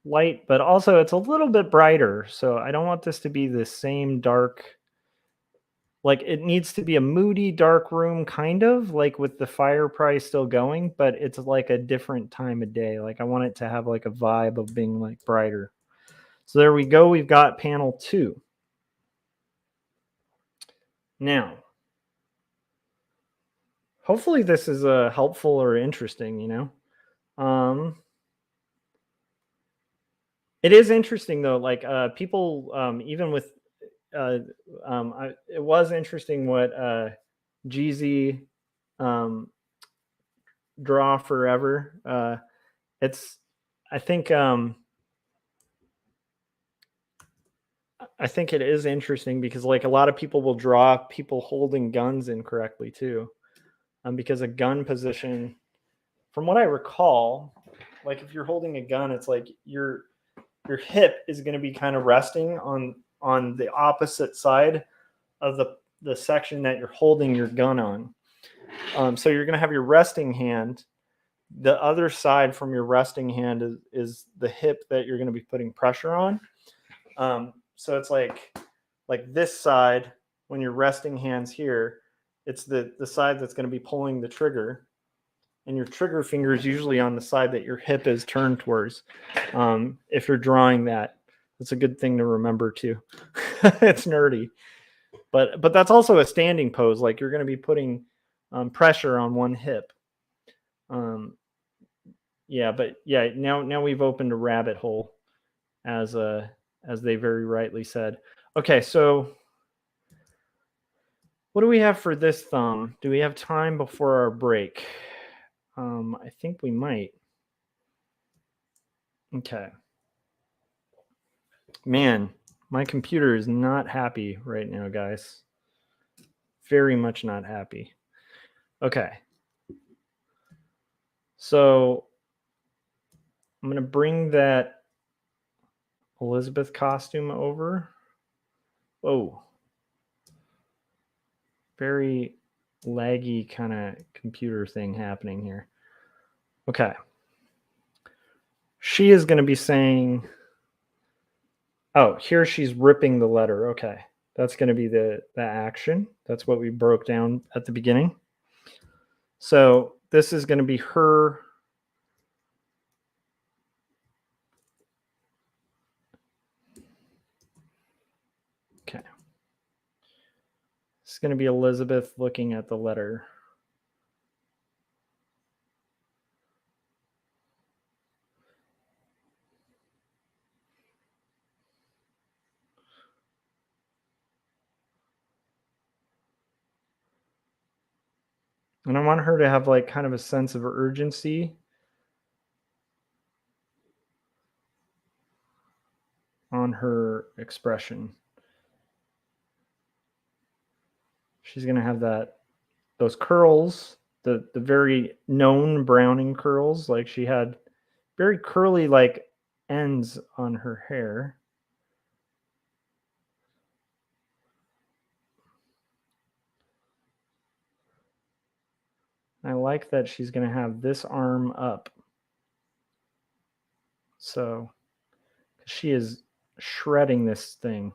light, but also it's a little bit brighter. So I don't want this to be the same dark. Like it needs to be a moody, dark room, kind of like with the fire probably still going, but it's like a different time of day. Like I want it to have like a vibe of being like brighter. So there we go. We've got panel 2. Now, hopefully this is helpful or interesting, you know. It is interesting though, like people even with it was interesting what Jeezy Draw Forever. It's I think it is interesting because like a lot of people will draw people holding guns incorrectly too. Because a gun position, from what I recall, like if you're holding a gun, it's like your hip is going to be kind of resting on the opposite side of the section that you're holding your gun on. So you're going to have your resting hand. The other side from your resting hand is the hip that you're going to be putting pressure on. So it's like this side, when your resting hand's here, it's the side that's going to be pulling the trigger, and your trigger finger is usually on the side that your hip is turned towards. If you're drawing that, that's a good thing to remember too. It's nerdy, but that's also a standing pose. Like you're going to be putting pressure on one hip. Yeah, but yeah, now we've opened a rabbit hole, as they very rightly said. Okay, so what do we have for this thumb? Do we have time before our break? I think we might. Okay. Man, my computer is not happy right now, guys. Very much not happy. Okay. So I'm going to bring that Elizabeth costume over. Oh. Very laggy kind of computer thing happening here. Okay. She is going to be saying, oh, here she's ripping the letter. Okay. That's going to be the action. That's what we broke down at the beginning. So this is going to be her. Okay. It's going to be Elizabeth looking at the letter. And I want her to have like kind of a sense of urgency on her expression. She's going to have those curls, the very known Browning curls. Like she had very curly, like ends on her hair. I like that she's going to have this arm up. So she is shredding this thing.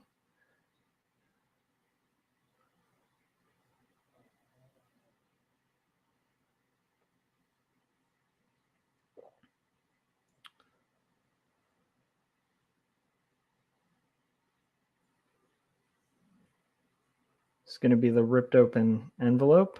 It's going to be the ripped open envelope.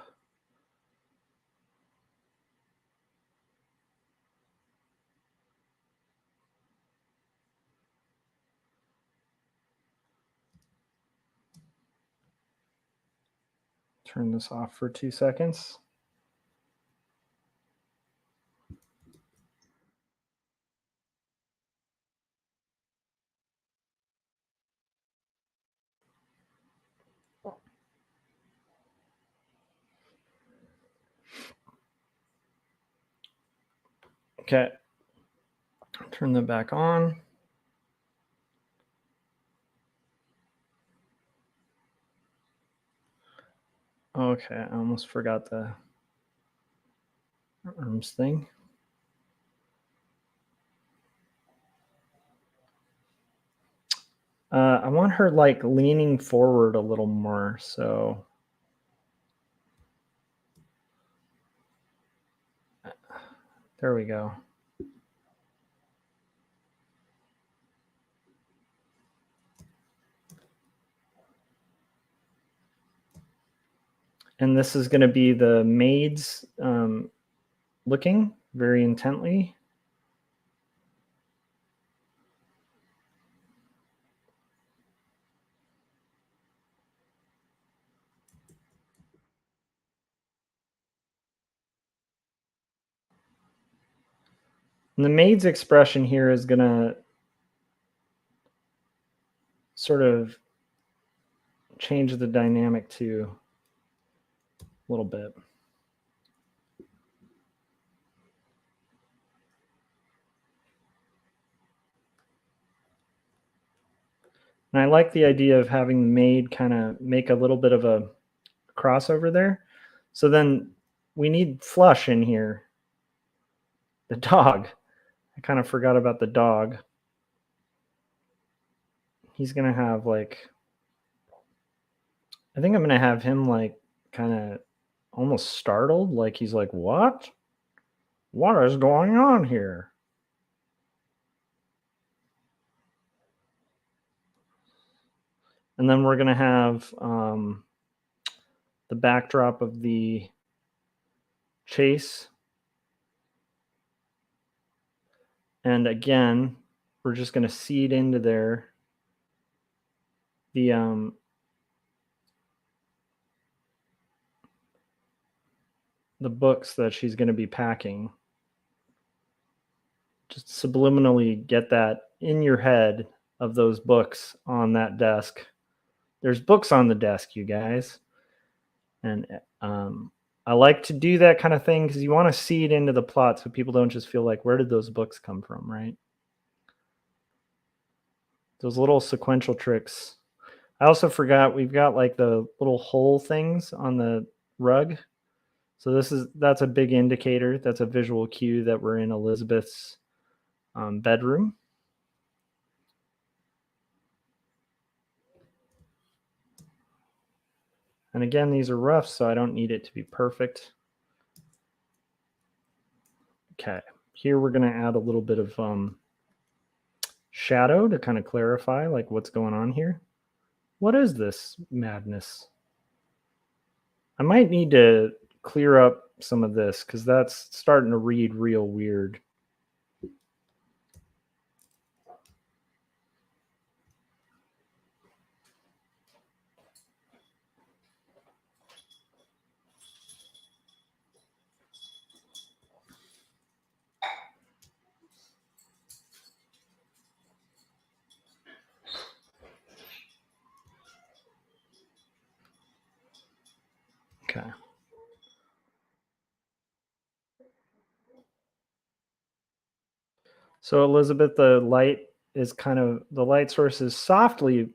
Turn this off for 2 seconds. Okay. Turn them back on. Okay, I almost forgot the arms thing. I want her like leaning forward a little more. So there we go. And this is going to be the maids looking very intently. And the maid's expression here is going to sort of change the dynamic too a little bit. And I like the idea of having the maid kind of make a little bit of a crossover there. So then we need Flush in here. The dog. I kind of forgot about the dog. He's going to have like, I think I'm going to have him like kind of almost startled. Like he's like, what? What is going on here? And then we're going to have the backdrop of the chase. And again, we're just going to seed into there the books that she's going to be packing. Just subliminally get that in your head of those books on that desk. There's books on the desk, you guys. And I like to do that kind of thing because you want to seed into the plot so people don't just feel like, where did those books come from, right? Those little sequential tricks. I also forgot we've got like the little hole things on the rug. So that's a big indicator. That's a visual cue that we're in Elizabeth's bedroom. And again, these are rough, so I don't need it to be perfect. Okay, here we're going to add a little bit of shadow to kind of clarify like what's going on here. What is this madness? I might need to clear up some of this because that's starting to read real weird. Okay. So Elizabeth, the light source is softly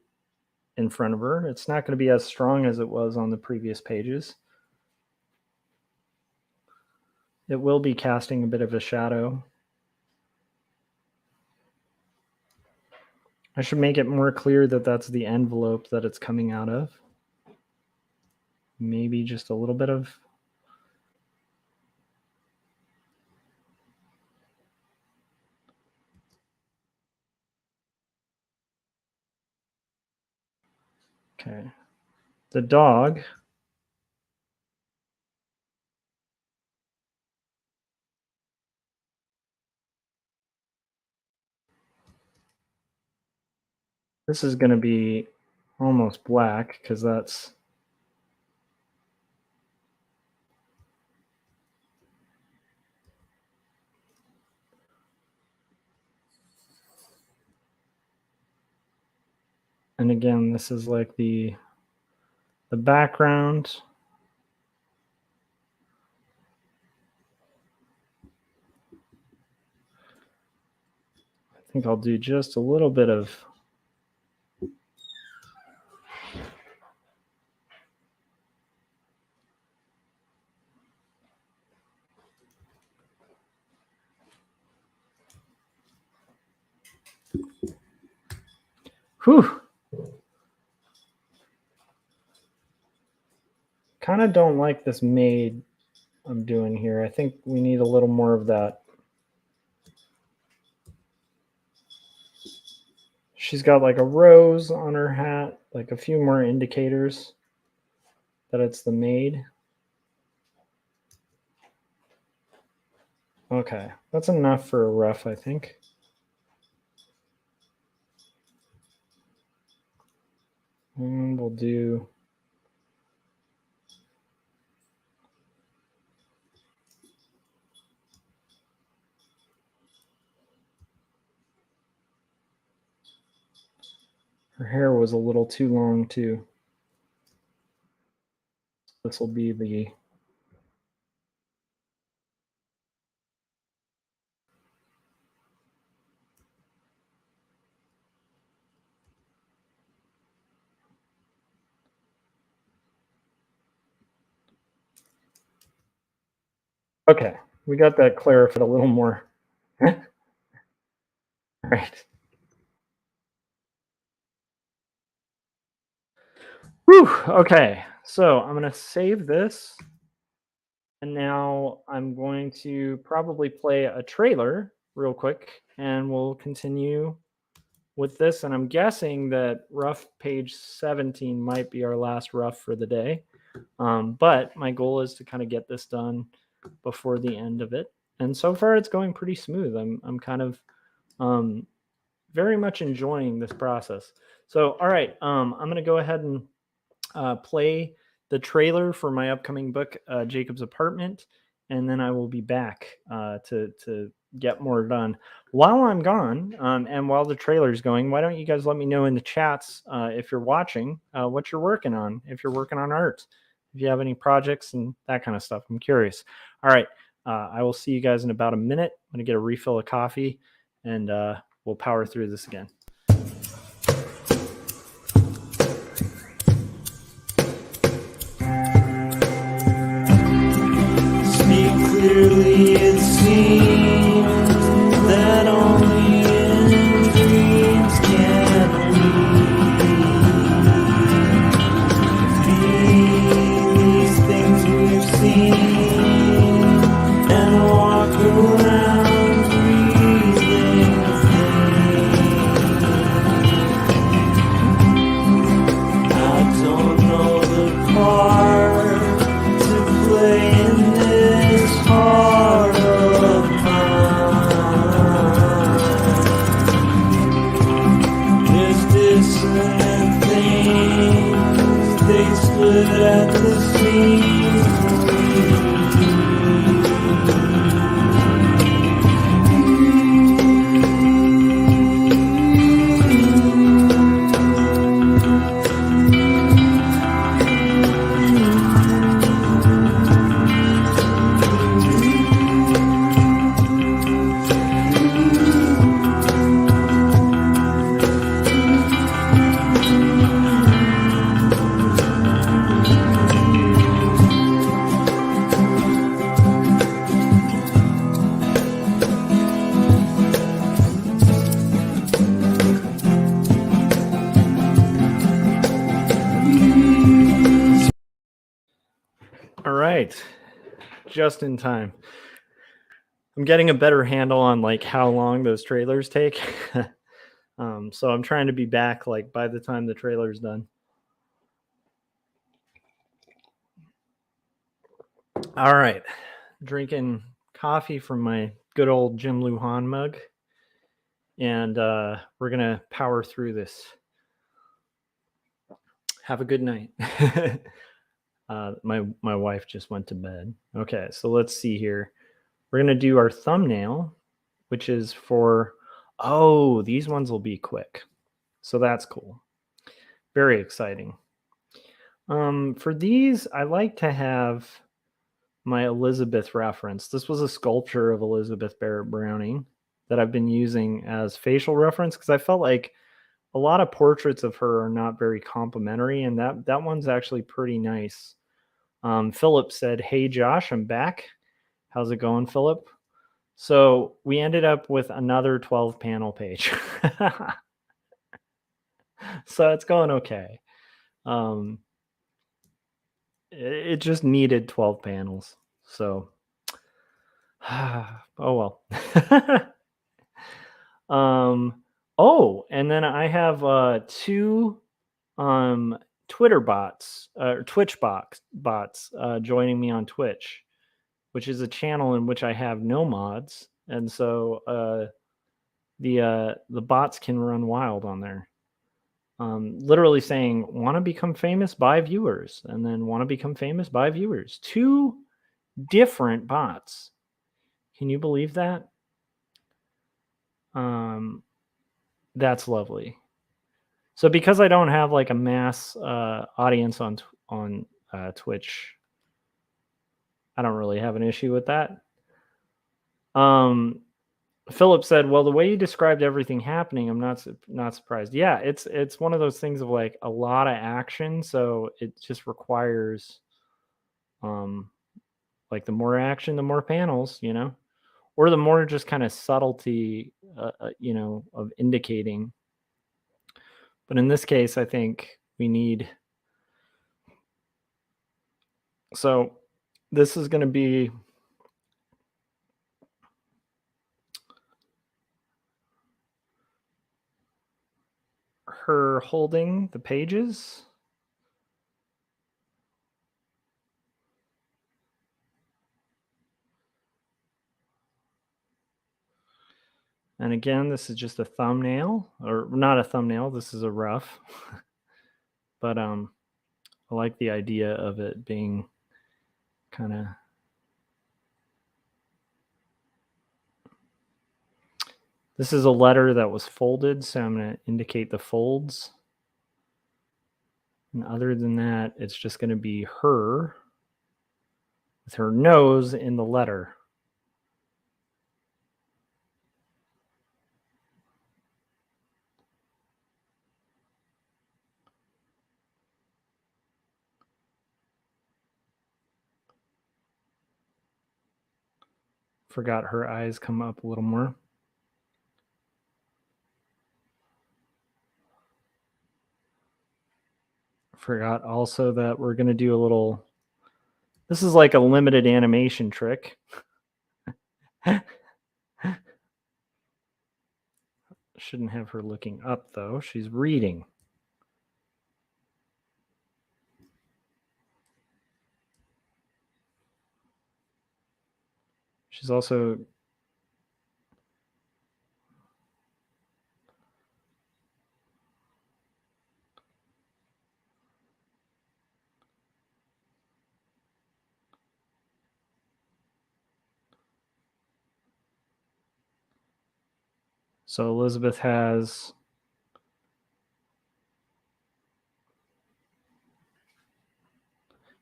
in front of her. It's not going to be as strong as it was on the previous pages. It will be casting a bit of a shadow. I should make it more clear that that's the envelope that it's coming out of. Maybe just a little bit of... Okay. The dog. This is going to be almost black because that's... And again, this is like the background. I think I'll do just a little bit of... Whew. Kind of don't like this maid I'm doing here. I think we need a little more of that. She's got like a rose on her hat, like a few more indicators that it's the maid. Okay, that's enough for a rough, I think. And we'll do... Her hair was a little too long too. This will be the... Okay, we got that clarified a little more. Right. Whew, okay, so I'm going to save this. And now I'm going to probably play a trailer real quick, and we'll continue with this. And I'm guessing that rough page 17 might be our last rough for the day. But my goal is to kind of get this done before the end of it. And so far it's going pretty smooth. I'm kind of very much enjoying this process. So, all right, I'm going to go ahead and play the trailer for my upcoming book, Jacob's Apartment, and then I will be back to get more done. While I'm gone, and while the trailer is going, why don't you guys let me know in the chats if you're watching what you're working on, if you're working on art, if you have any projects and that kind of stuff. I'm curious. All right, I will see you guys in about a minute. I'm going to get a refill of coffee, and we'll power through this again. Clearly it seems that only in dreams can we be these things we've seen and walk around breathing I don't know the part to play in this heart of mine. There's dissonant things, they split at the seams. All right. Just in time. I'm getting a better handle on like how long those trailers take. So I'm trying to be back like by the time the trailer's done. All right. Drinking coffee from my good old Jim Lujan mug. And we're going to power through this. Have a good night. My wife just went to bed. Okay, so let's see here. We're going to do our thumbnail, which is for, oh, these ones will be quick. So that's cool. Very exciting. For these, I like to have my Elizabeth reference. This was a sculpture of Elizabeth Barrett Browning that I've been using as facial reference because I felt like a lot of portraits of her are not very complimentary, and that one's actually pretty nice. Philip said, "Hey Josh, I'm back. How's it going, Philip?" So we ended up with another 12 panel page. So it's going okay. It just needed 12 panels. So, oh well. And then I have 2 Twitter bots or Twitch bots joining me on Twitch, which is a channel in which I have no mods, and so the bots can run wild on there. Literally saying, "Want to become famous by viewers," and then "Want to become famous by viewers." 2 different bots. Can you believe that? That's lovely. So because I don't have like a mass audience on Twitch, I don't really have an issue with that. Philip said, "Well, the way you described everything happening, I'm not surprised." Yeah, it's one of those things of like a lot of action, so it just requires like the more action, the more panels, or the more just kind of subtlety, of indicating. But in this case, I think we need. So this is going to be her holding the pages. And again, this is just a thumbnail, or not a thumbnail. This is a rough. But I like the idea of it being kind of. This is a letter that was folded, so I'm going to indicate the folds. And other than that, it's just going to be her with her nose in the letter. Forgot her eyes come up a little more. Forgot also that we're going to do a little. This is like a limited animation trick. Shouldn't have her looking up, though. She's reading. She's also. So Elizabeth has.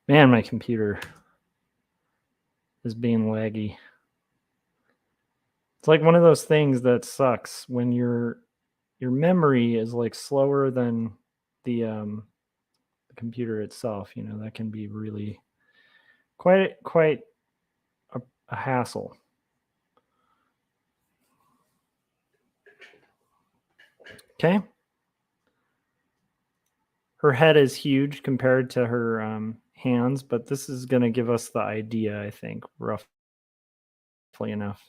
Man, my computer is being laggy. It's like one of those things that sucks when your memory is like slower than the computer itself. That can be really quite a hassle. Okay. Her head is huge compared to her hands, but this is going to give us the idea, I think, roughly enough.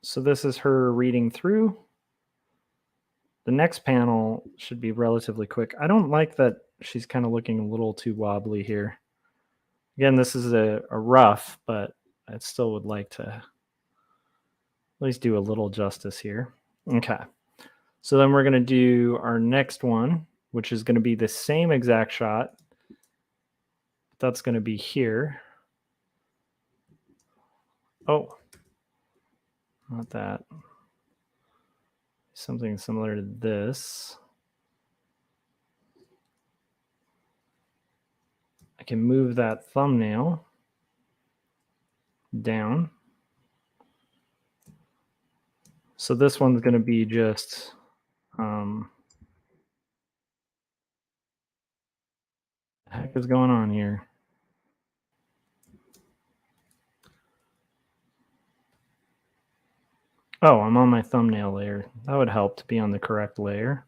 So this is her reading through. The next panel should be relatively quick. I don't like that she's kind of looking a little too wobbly here. Again, this is a rough, but I still would like to at least do a little justice here. Okay. So then we're going to do our next one, which is going to be the same exact shot. That's going to be here. Oh, not that. Something similar to this. I can move that thumbnail down. So this one's going to be just what the heck is going on here? Oh, I'm on my thumbnail layer. That would help to be on the correct layer.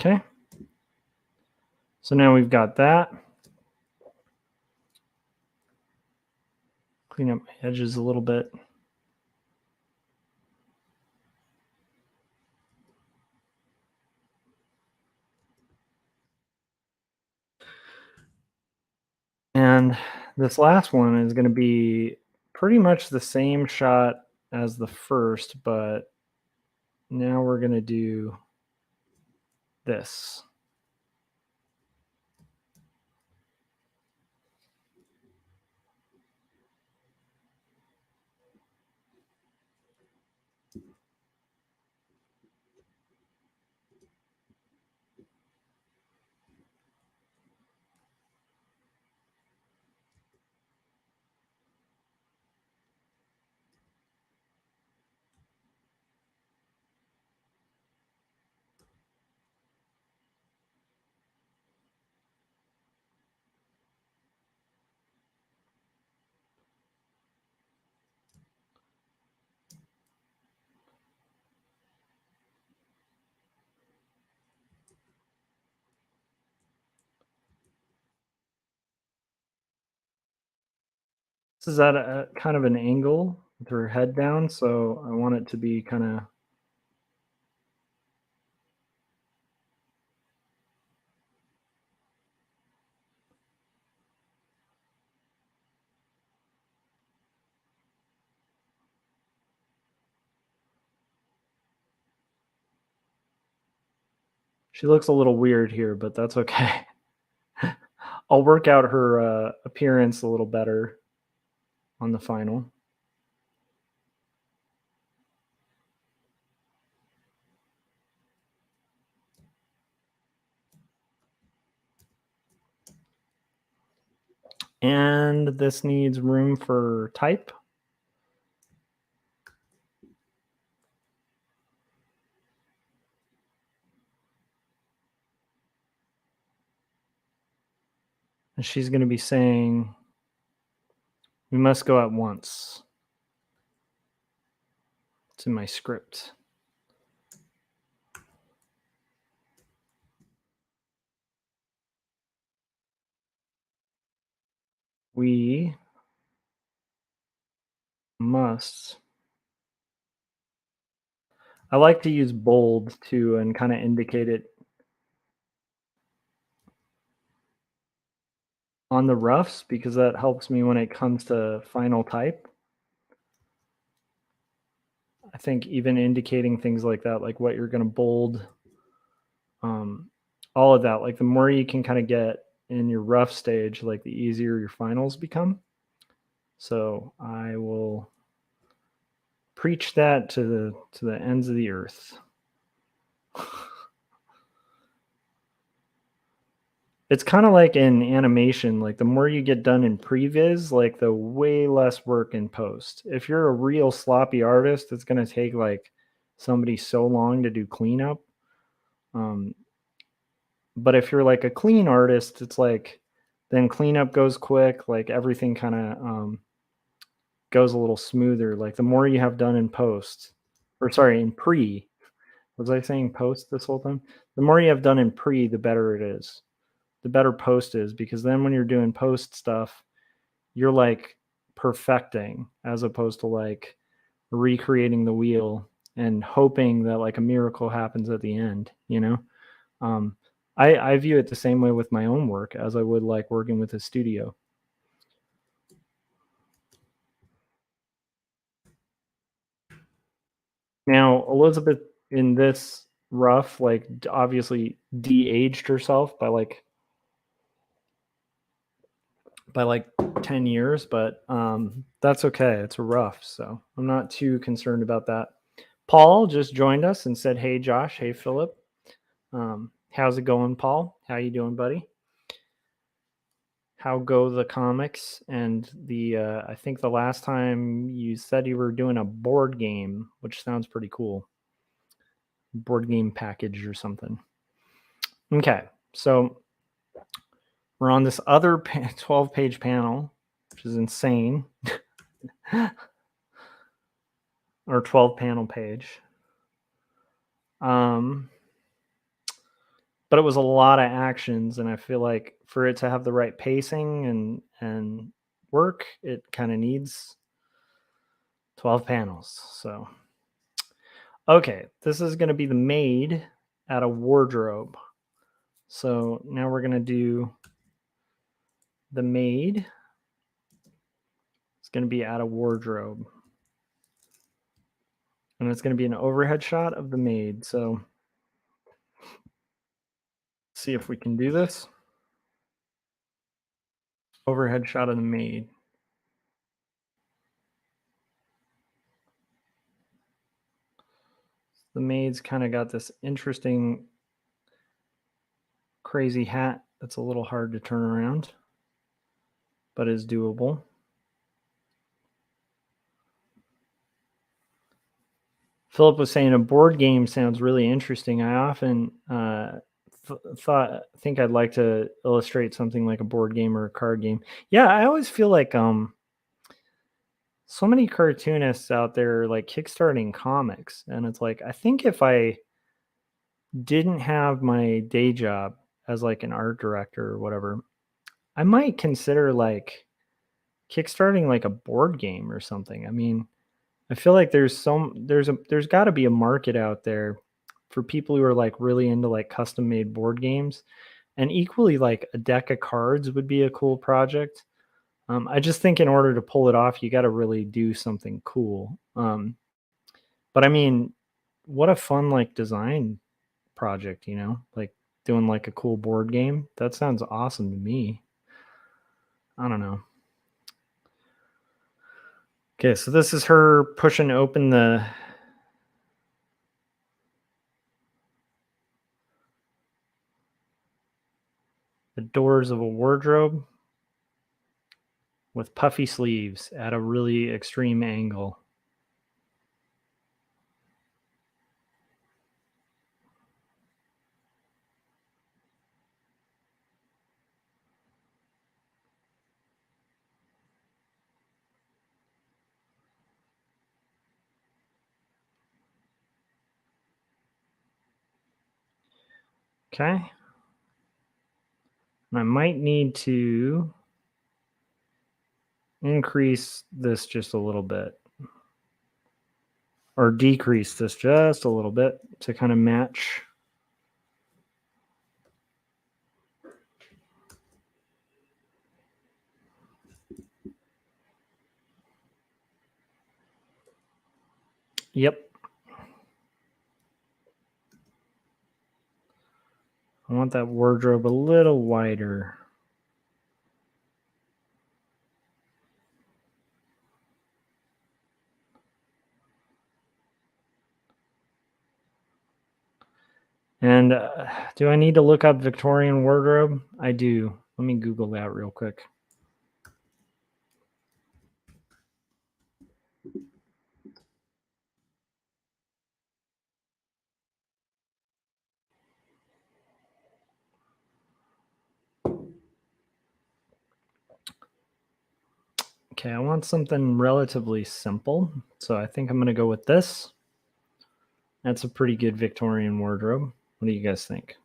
Okay. So now we've got that. Clean up my edges a little bit. And this last one is going to be pretty much the same shot as the first, but now we're going to do this. This is at a kind of an angle with her head down, so I want it to be kind of she looks a little weird here, but that's okay. I'll work out her appearance a little better on the final. And this needs room for type. And she's going to be saying, we must go at once. It's in my script. We must. I like to use bold too and kind of indicate it on the roughs because that helps me when it comes to final type. I think even indicating things like that, like what you're going to bold, all of that, like the more you can kind of get in your rough stage, like the easier your finals become. So I will Preach that to the ends of the earth. It's kind of like in animation, like the more you get done in previs, like the way less work in post. If you're a real sloppy artist, it's going to take like somebody so long to do cleanup. But if you're like a clean artist, it's like then cleanup goes quick, like everything kind of goes a little smoother. Like the more you have done in post, or sorry, in pre, was I saying post this whole time? The more you have done in pre, the better it is. The better post is, because then when you're doing post stuff, you're like perfecting as opposed to like recreating the wheel and hoping that like a miracle happens at the end, you know? I view it the same way with my own work as I would like working with a studio. Now, Elizabeth in this rough, like obviously de-aged herself by like 10 years, but that's okay. It's rough, so I'm not too concerned about that. Paul just joined us and said, "Hey, Josh. Hey, Philip. How's it going, Paul? How you doing, buddy? How go the comics?" And the I think the last time you said you were doing a board game, which sounds pretty cool. Board game package or something. Okay, so we're on this other 12-page panel, which is insane. Or 12-panel page. But it was a lot of actions, and I feel like for it to have the right pacing and work, it kind of needs 12 panels. So, okay, this is going to be the maid at a wardrobe. So now we're going to do the maid. It's going to be at a wardrobe. And it's going to be an overhead shot of the maid. So see if we can do this. Overhead shot of the maid. The maid's kind of got this interesting, crazy hat that's a little hard to turn around, but is doable. Philip was saying a board game sounds really interesting. I often think I'd like to illustrate something like a board game or a card game. Yeah, I always feel like so many cartoonists out there like kickstarting comics, and it's like I think if I didn't have my day job as like an art director or whatever, I might consider like kickstarting like a board game or something. I mean, I feel like there's got to be a market out there for people who are like really into like custom made board games, and equally like a deck of cards would be a cool project. I just think in order to pull it off, you got to really do something cool. But I mean, what a fun like design project, you know, like doing like a cool board game. That sounds awesome to me. I don't know. Okay, so this is her pushing open the doors of a wardrobe with puffy sleeves at a really extreme angle. Okay. And I might need to increase this just a little bit, or decrease this just a little bit to kind of match. Yep. I want that wardrobe a little wider. And do I need to look up Victorian wardrobe? I do. Let me Google that real quick. Okay, I want something relatively simple. So I think I'm going to go with this. That's a pretty good Victorian wardrobe. What do you guys think?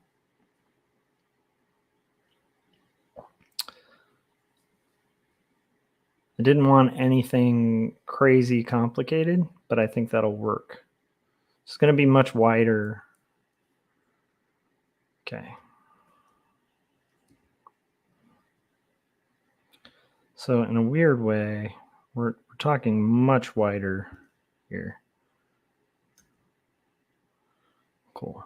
I didn't want anything crazy complicated, but I think that'll work. It's going to be much wider. Okay. So in a weird way, we're talking much wider here. Cool.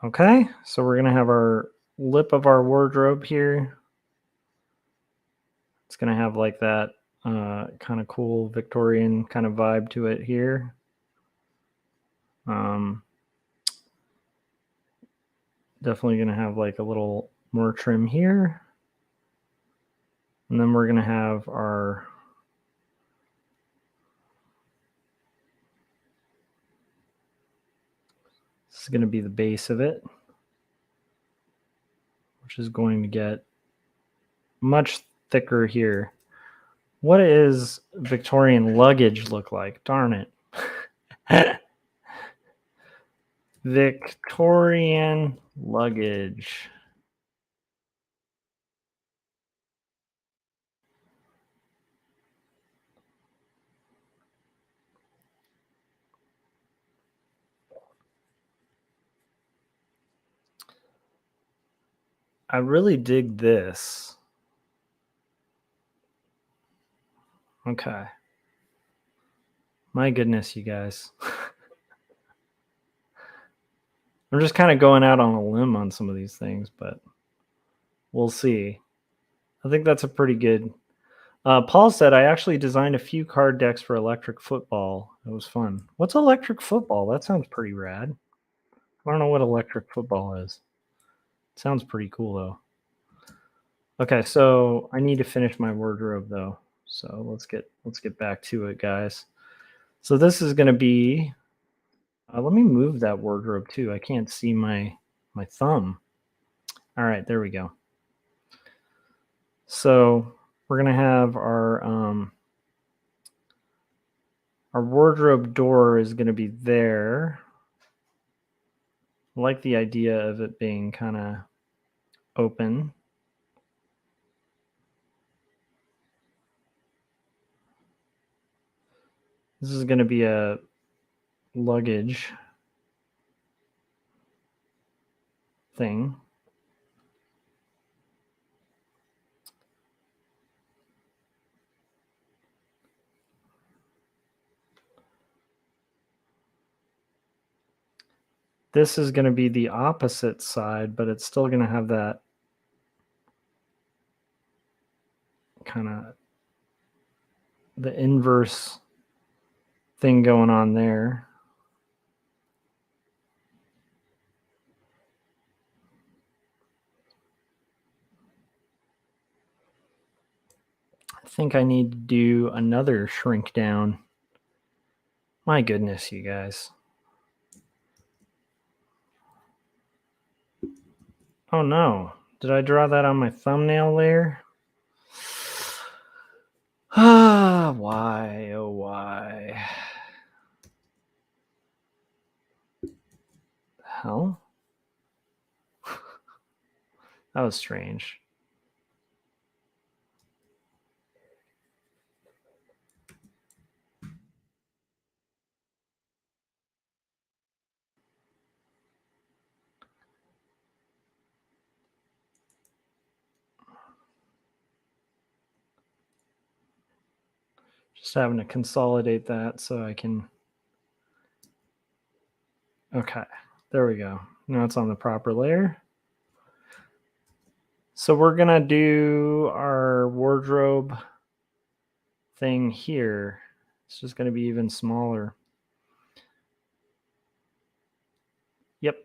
Okay, so we're going to have our lip of our wardrobe here. It's going to have like that kind of cool Victorian kind of vibe to it here. Definitely going to have like a little more trim here. And then we're going to have our this is going to be the base of it, which is going to get much thicker here. What is Victorian luggage look like? Darn it. Victorian luggage. I really dig this. Okay. My goodness, you guys. I'm just kind of going out on a limb on some of these things, but we'll see. I think that's a pretty good. Paul said, I actually designed a few card decks for electric football. It was fun. What's electric football? That sounds pretty rad. I don't know what electric football is. It sounds pretty cool, though. Okay, so I need to finish my wardrobe, though. So let's get back to it, guys. So this is going to be. Let me move that wardrobe too. I can't see my thumb. All right, there we go. So we're gonna have our wardrobe door is gonna be there. I like the idea of it being kind of open. This is gonna be a luggage thing. This is going to be the opposite side, but it's still going to have that kind of the inverse thing going on there. I think I need to do another shrink down. My goodness, you guys. Oh no. Did I draw that on my thumbnail layer? Ah, why? Oh, why? Hell? That was strange. Just having to consolidate that so I can. Okay, there we go. Now it's on the proper layer. So we're going to do our wardrobe thing here. It's just going to be even smaller. Yep.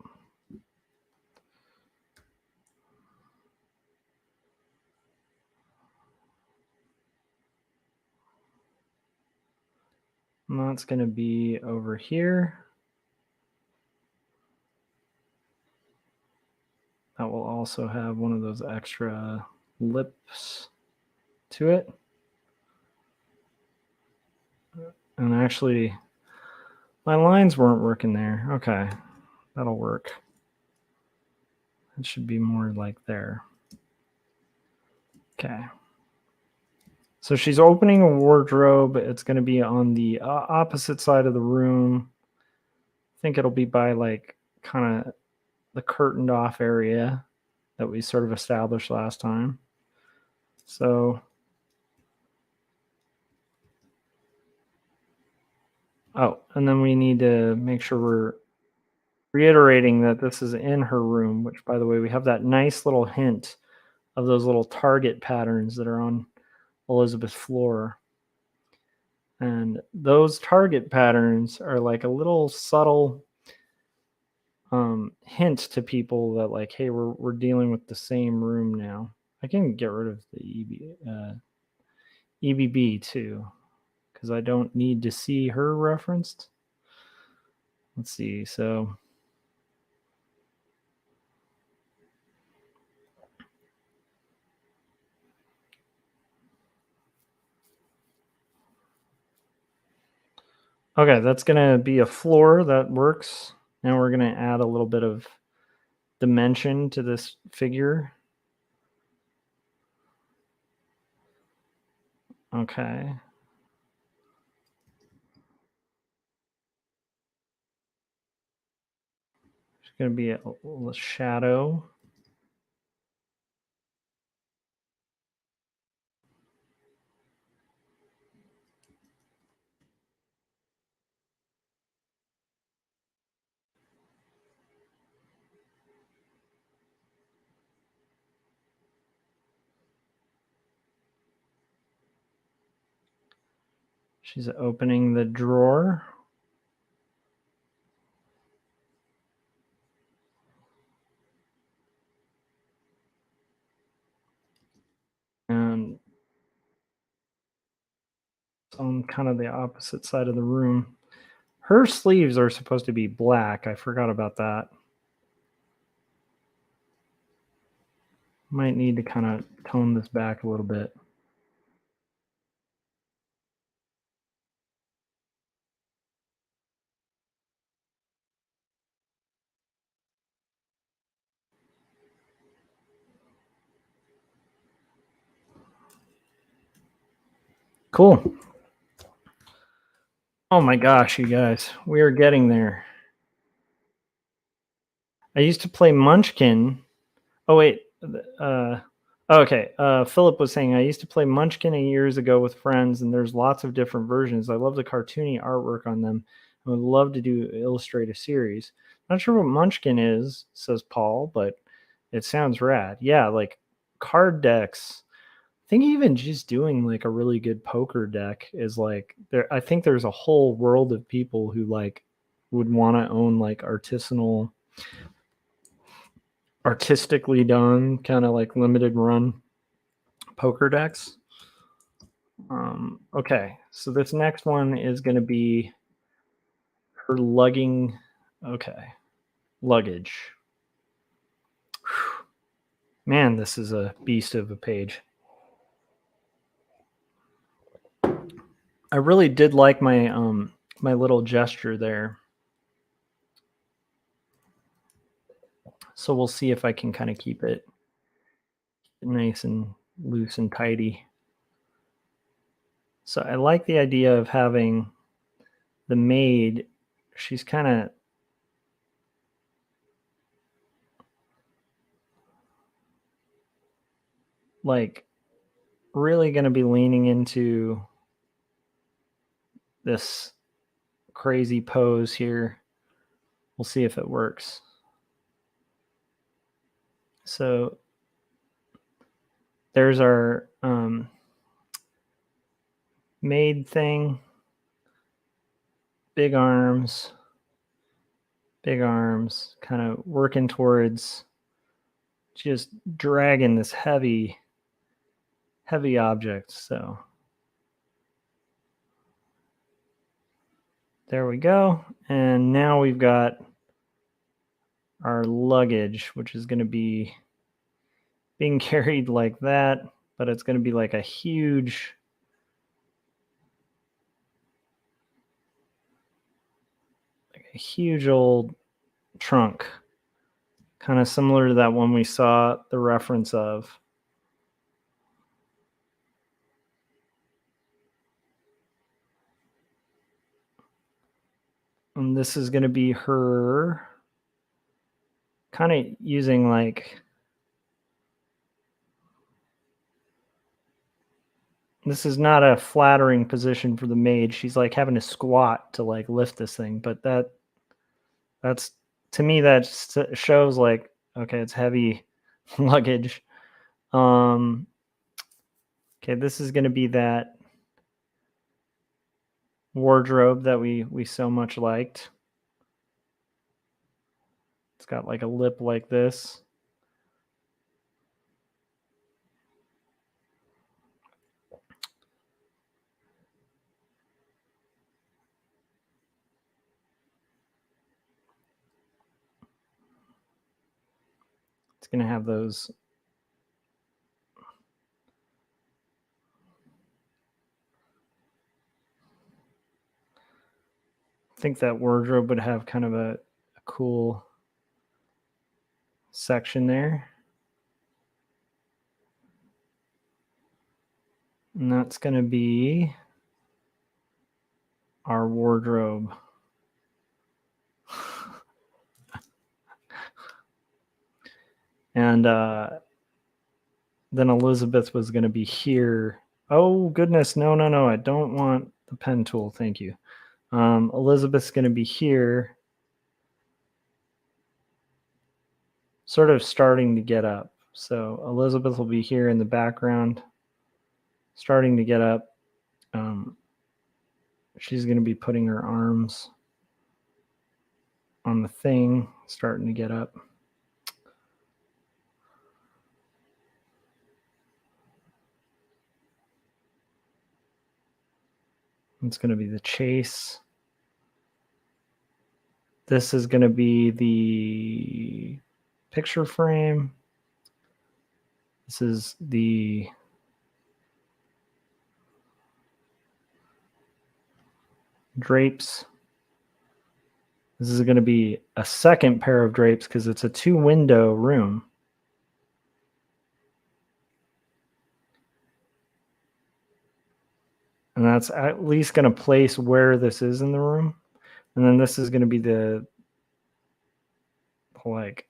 And that's going to be over here. That will also have one of those extra lips to it. And actually, my lines weren't working there. Okay, that'll work. It should be more like there. Okay. So she's opening a wardrobe. It's going to be on the opposite side of the room. I think it'll be by like kind of the curtained off area that we sort of established last time. So, oh, and then we need to make sure we're reiterating that this is in her room, which, by the way, we have that nice little hint of those little target patterns that are on Elizabeth's floor. And those target patterns are like a little subtle hint to people that, like, hey, we're dealing with the same room now. I can get rid of the EBB too, because I don't need to see her referenced. Let's see. So okay, that's gonna be a floor. That works. Now we're gonna add a little bit of dimension to this figure. Okay. There's gonna be a little shadow. She's opening the drawer. And on kind of the opposite side of the room. Her sleeves are supposed to be black. I forgot about that. Might need to kind of tone this back a little bit. Cool. Oh my gosh, you guys, we are getting there. I used to play Munchkin. Oh wait, okay. Philip was saying I used to play Munchkin years ago with friends, and there's lots of different versions. I love the cartoony artwork on them. I would love to do illustrate a series. Not sure what Munchkin is, says Paul, but it sounds rad. Yeah, like card decks. I think even just doing like a really good poker deck is like there. I think there's a whole world of people who like would want to own like artistically done kind of like limited run poker decks. Okay, so this next one is going to be her lugging. Okay, luggage. Whew. Man, this is a beast of a page. I really did like my little gesture there. So we'll see if I can kind of keep it nice and loose and tidy. So I like the idea of having the maid. She's kind of like really going to be leaning into this crazy pose here. We'll see if it works. So there's our maid thing. Big arms, big arms, kind of working towards just dragging this heavy object. So there we go. And now we've got our luggage, which is going to be being carried like that, but it's going to be like a huge old trunk, kind of similar to that one we saw the reference of. And this is going to be her kind of using like, this is not a flattering position for the maid. She's like having to squat to like lift this thing, but that's to me that shows like, okay, it's heavy luggage. Okay, this is going to be that wardrobe that we so much liked. It's got like a lip like this. It's going to have those I think that wardrobe would have kind of a cool section there. And that's going to be our wardrobe. And then Elizabeth was going to be here. Oh, goodness. No. I don't want the pen tool. Thank you. Elizabeth's going to be here, sort of starting to get up. So Elizabeth will be here in the background, starting to get up. She's going to be putting her arms on the thing, starting to get up. It's going to be the chase. This is going to be the picture frame. This is the drapes. This is going to be a second pair of drapes because it's a 2-window room. And that's at least going to place where this is in the room. And then this is going to be the like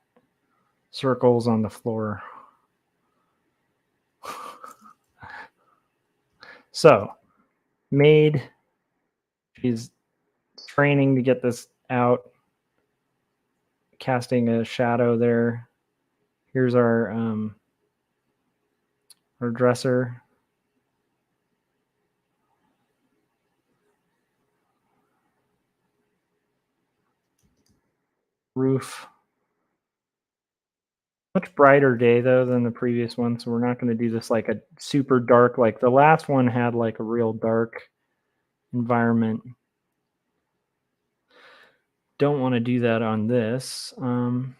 circles on the floor. So, maid, she's training to get this out, casting a shadow there. Here's our dresser. Roof. Much brighter day though than the previous one, so we're not going to do this like a super dark, like the last one had like a real dark environment. Don't want to do that on this. And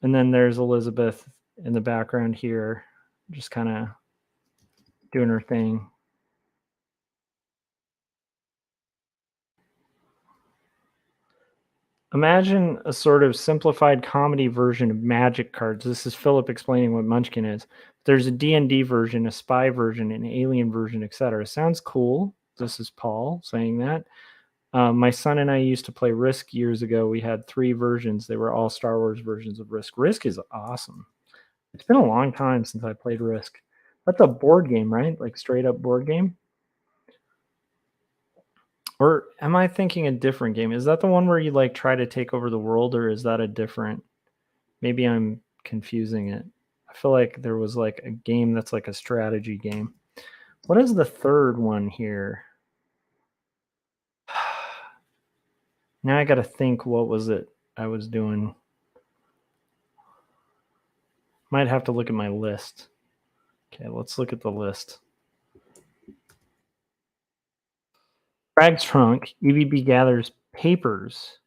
then there's Elizabeth in the background here, just kind of doing her thing. Imagine a sort of simplified comedy version of Magic cards. This is Philip explaining what Munchkin is. There's a D&D version, a spy version, an alien version, etc. Sounds cool. This is Paul saying that. My son and I used to play Risk years ago. We had 3 versions. They were all Star Wars versions of Risk. Risk is awesome. It's been a long time since I played Risk. That's a board game, right? Like straight up board game? Or am I thinking a different game? Is that the one where you like try to take over the world, or is that a different? Maybe I'm confusing it. I feel like there was like a game that's like a strategy game. What is the third one here? Now I got to think, what was it? I was doing. Might have to look at my list. Okay, let's look at the list. Brag's trunk, EVB gathers papers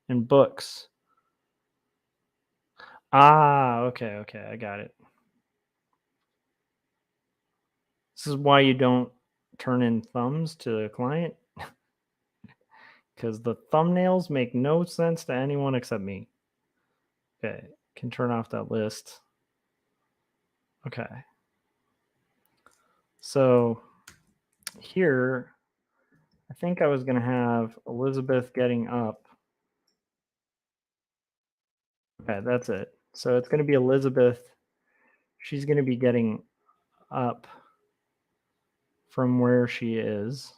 and books. Ah, okay, I got it. This is why you don't turn in thumbs to the client, because the thumbnails make no sense to anyone except me. Okay, can turn off that list. Okay. So here, I think I was going to have Elizabeth getting up. Okay, that's it. So it's going to be Elizabeth. She's going to be getting up from where she is.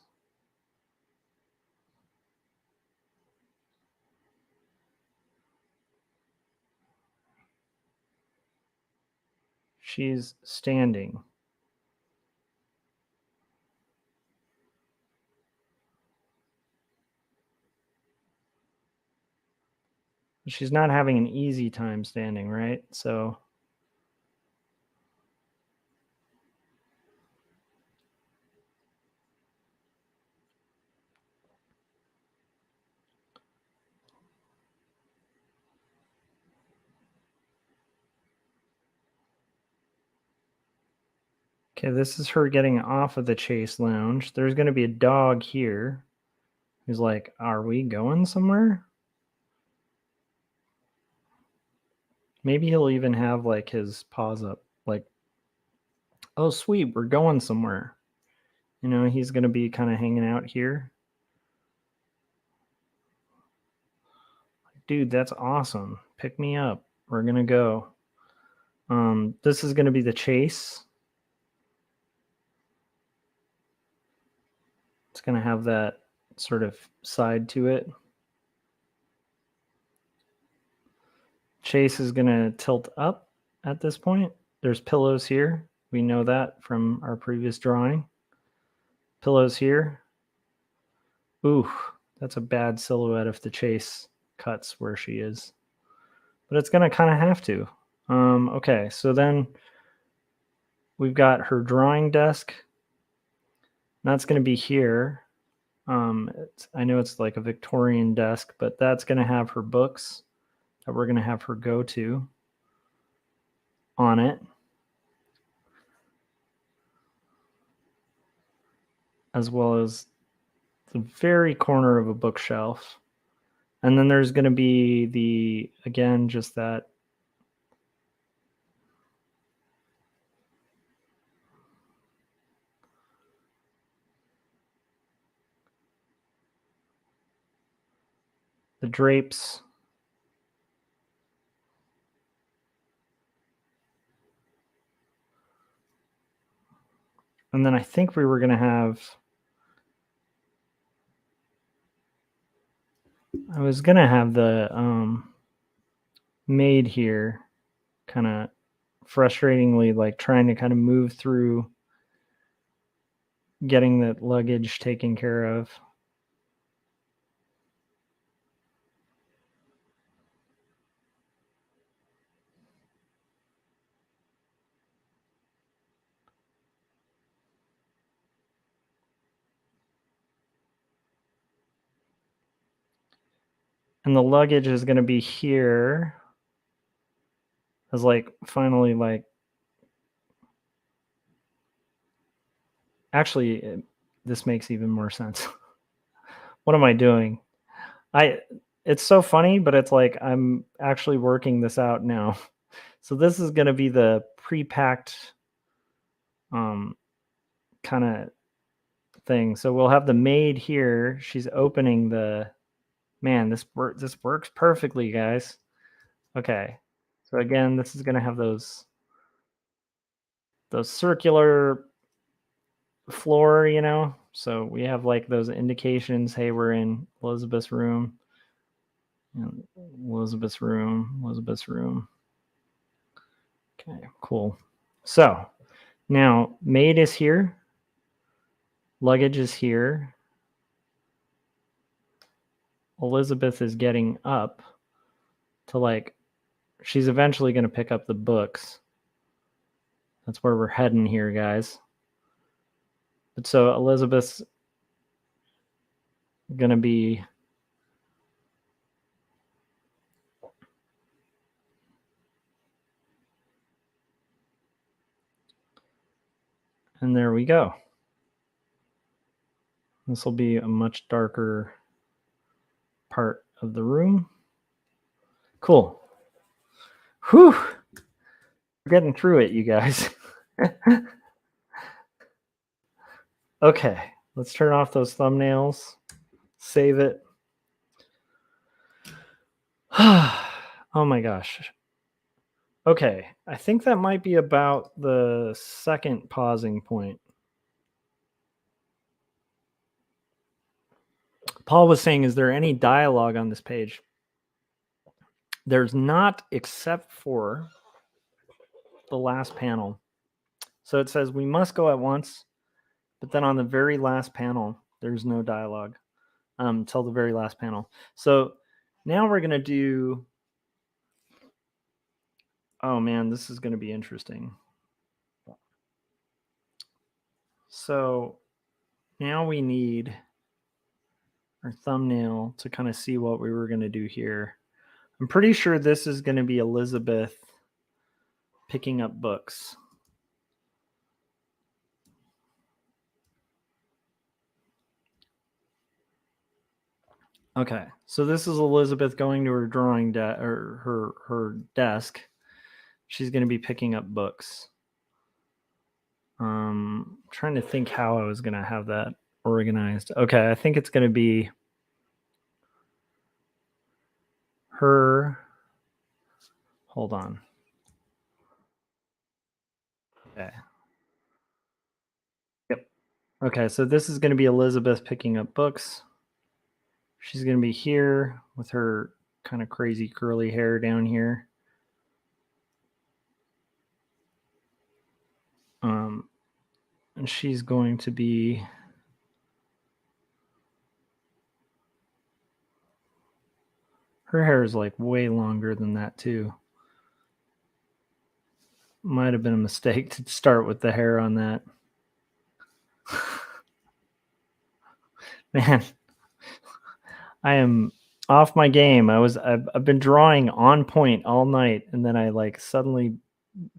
She's standing. She's not having an easy time standing, right? So okay, this is her getting off of the Chase Lounge. There's going to be a dog here who's like, are we going somewhere? Maybe he'll even have like his paws up, like, oh, sweet, we're going somewhere. You know, he's going to be kind of hanging out here. Dude, that's awesome. Pick me up. We're going to go. This is going to be the Chase. It's going to have that sort of side to it. Chase is going to tilt up at this point. There's pillows here. We know that from our previous drawing. Pillows here. Ooh, that's a bad silhouette if the Chase cuts where she is. But it's going to kind of have to. Okay, so then we've got her drawing desk. That's going to be here. I know it's like a Victorian desk, but that's going to have her books that we're going to have her go to on it, as well as the very corner of a bookshelf. And then there's going to be again, just that the drapes. And then I think we were going to have, I was going to have the maid here kind of frustratingly like trying to kind of move through getting that luggage taken care of. And the luggage is going to be here as like finally like, actually this makes even more sense. What am I doing? It's so funny, but it's like I'm actually working this out now. So this is going to be the pre-packed kind of thing. So we'll have the maid here. She's opening the, man, this works perfectly, guys. Okay. So again, this is going to have those circular floor, you know. So we have like those indications, hey, we're in Elizabeth's room. Elizabeth's room. Okay, cool. So now maid is here. Luggage is here. Elizabeth is getting up. to like, she's eventually going to pick up the books. That's where we're heading here, guys. But so Elizabeth's going to be and there we go. This will be a much darker part of the room. Cool. Whew. We're getting through it, you guys. Okay, let's turn off those thumbnails. Save it. Oh my gosh. Okay, I think that might be about the second pausing point. Paul was saying, is there any dialogue on this page? There's not, except for the last panel. So it says we must go at once, but then on the very last panel, there's no dialogue till the very last panel. So now we're going to do, oh man, this is going to be interesting. So now we need our thumbnail to kind of see what we were going to do here. I'm pretty sure this is going to be Elizabeth picking up books. Okay, so this is Elizabeth going to her drawing or her desk. She's going to be picking up books. Trying to think how I was going to have that organized. Okay, I think it's going to be her. Hold on. Okay. Yep. Okay, so this is going to be Elizabeth picking up books. She's going to be here with her kind of crazy curly hair down here. And she's going to be her hair is like way longer than that too. Might have been a mistake to start with the hair on that. Man, I am off my game. I've been drawing on point all night, and then I like suddenly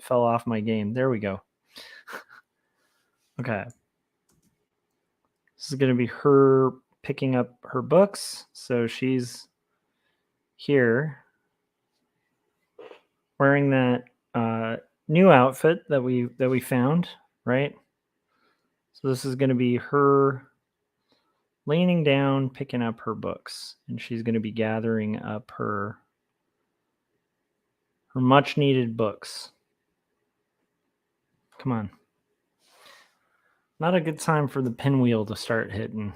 fell off my game. There we go. Okay. This is going to be her picking up her books. So she's here wearing that new outfit that we found, right? So this is going to be her leaning down, picking up her books, and she's going to be gathering up her much needed books. Come on. Not a good time for the pinwheel to start hitting.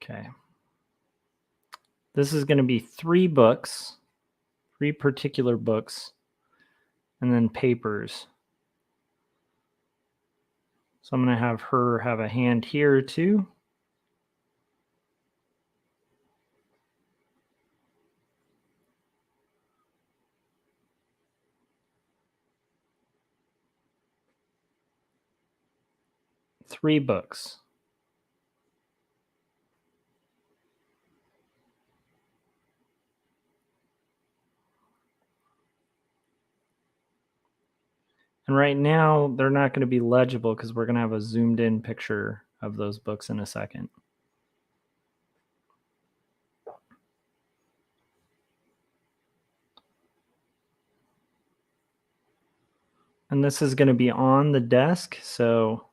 Okay. This is going to be 3 books, 3 particular books, and then papers. So I'm going to have her have a hand here too. Three books. And right now, they're not going to be legible because we're going to have a zoomed in picture of those books in a second. And this is going to be on the desk, so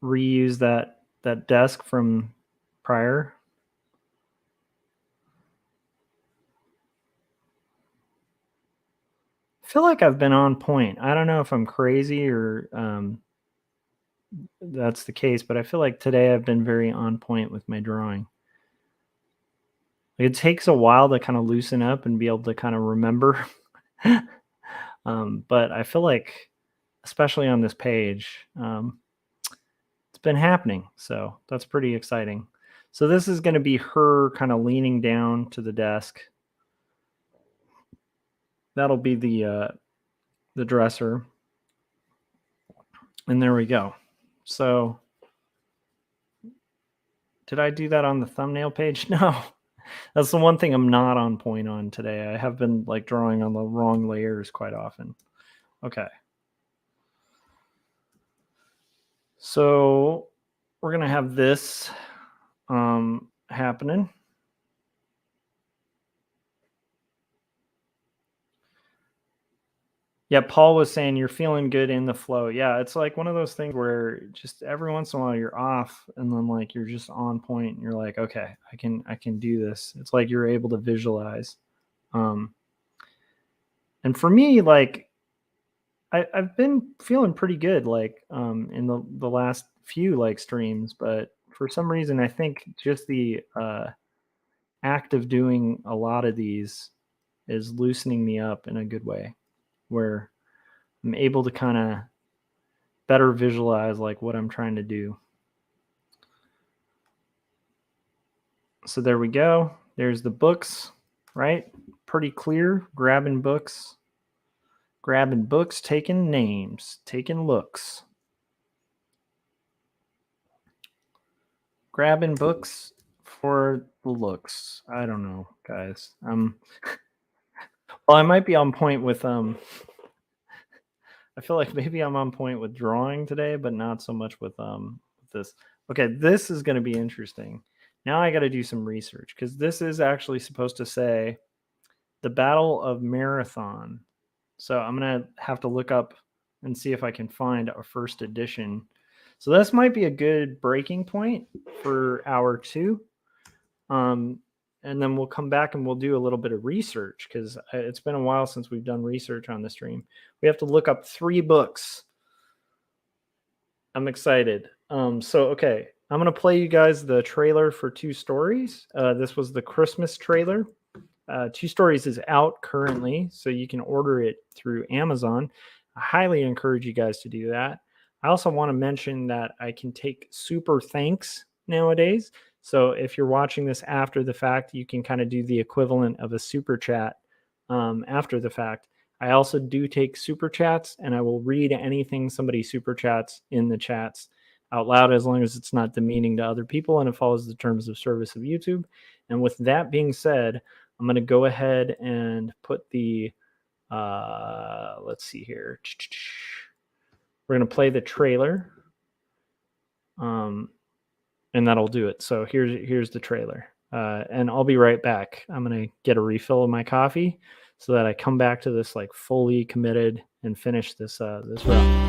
reuse that desk from prior. I feel like I've been on point. I don't know if I'm crazy or that's the case, but I feel like today I've been very on point with my drawing. It takes a while to kind of loosen up and be able to kind of remember. But I feel like, especially on this page, it's been happening. So that's pretty exciting. So this is going to be her kind of leaning down to the desk. That'll be the dresser. And there we go. So did I do that on the thumbnail page? No. That's the one thing I'm not on point on today. I have been like drawing on the wrong layers quite often. Okay. So we're going to have this happening. Yeah, Paul was saying you're feeling good in the flow. Yeah, it's like one of those things where just every once in a while you're off and then like you're just on point and you're like, okay, I can do this. It's like you're able to visualize. And for me, like I've been feeling pretty good like in the last few like streams, but for some reason I think just the act of doing a lot of these is loosening me up in a good way, where I'm able to kind of better visualize like what I'm trying to do. So there we go. There's the books, right? Pretty clear. Grabbing books, taking names, taking looks. Grabbing books for the looks. I don't know, guys. Well, I might be on point with I feel like maybe I'm on point with drawing today, but not so much with this. Okay, this is going to be interesting. Now I got to do some research because this is actually supposed to say the Battle of Marathon. So I'm going to have to look up and see if I can find a first edition. So this might be a good breaking point for hour 2. And then we'll come back and we'll do a little bit of research because it's been a while since we've done research on the stream. We have to look up 3 books. I'm excited. Okay, I'm going to play you guys the trailer for 2 Stories. This was the Christmas trailer. 2 Stories is out currently, so you can order it through Amazon. I highly encourage you guys to do that. I also want to mention that I can take super thanks nowadays. So if you're watching this after the fact, you can kind of do the equivalent of a super chat after the fact. I also do take super chats, and I will read anything somebody super chats in the chats out loud as long as it's not demeaning to other people and it follows the terms of service of YouTube. And with that being said, I'm going to go ahead and put the, let's see here. We're going to play the trailer. And that'll do it. So here's the trailer. And I'll be right back. I'm going to get a refill of my coffee so that I come back to this like fully committed and finish this this round.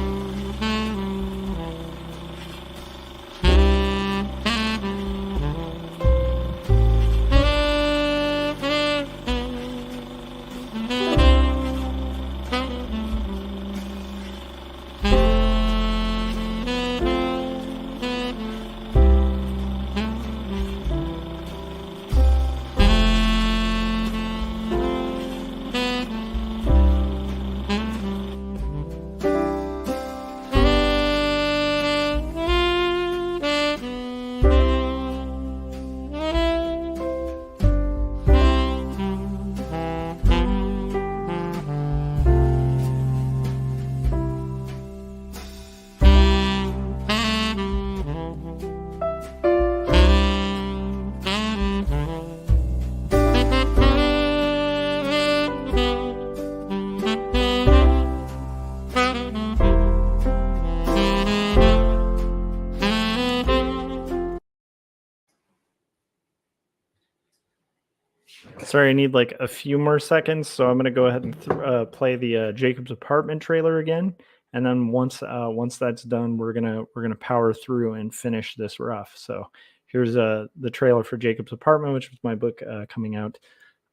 Sorry, I need like a few more seconds, so I'm going to go ahead and play the Jacob's Apartment trailer again, and then once that's done, we're gonna power through and finish this rough. So here's the trailer for Jacob's Apartment, which was my book coming out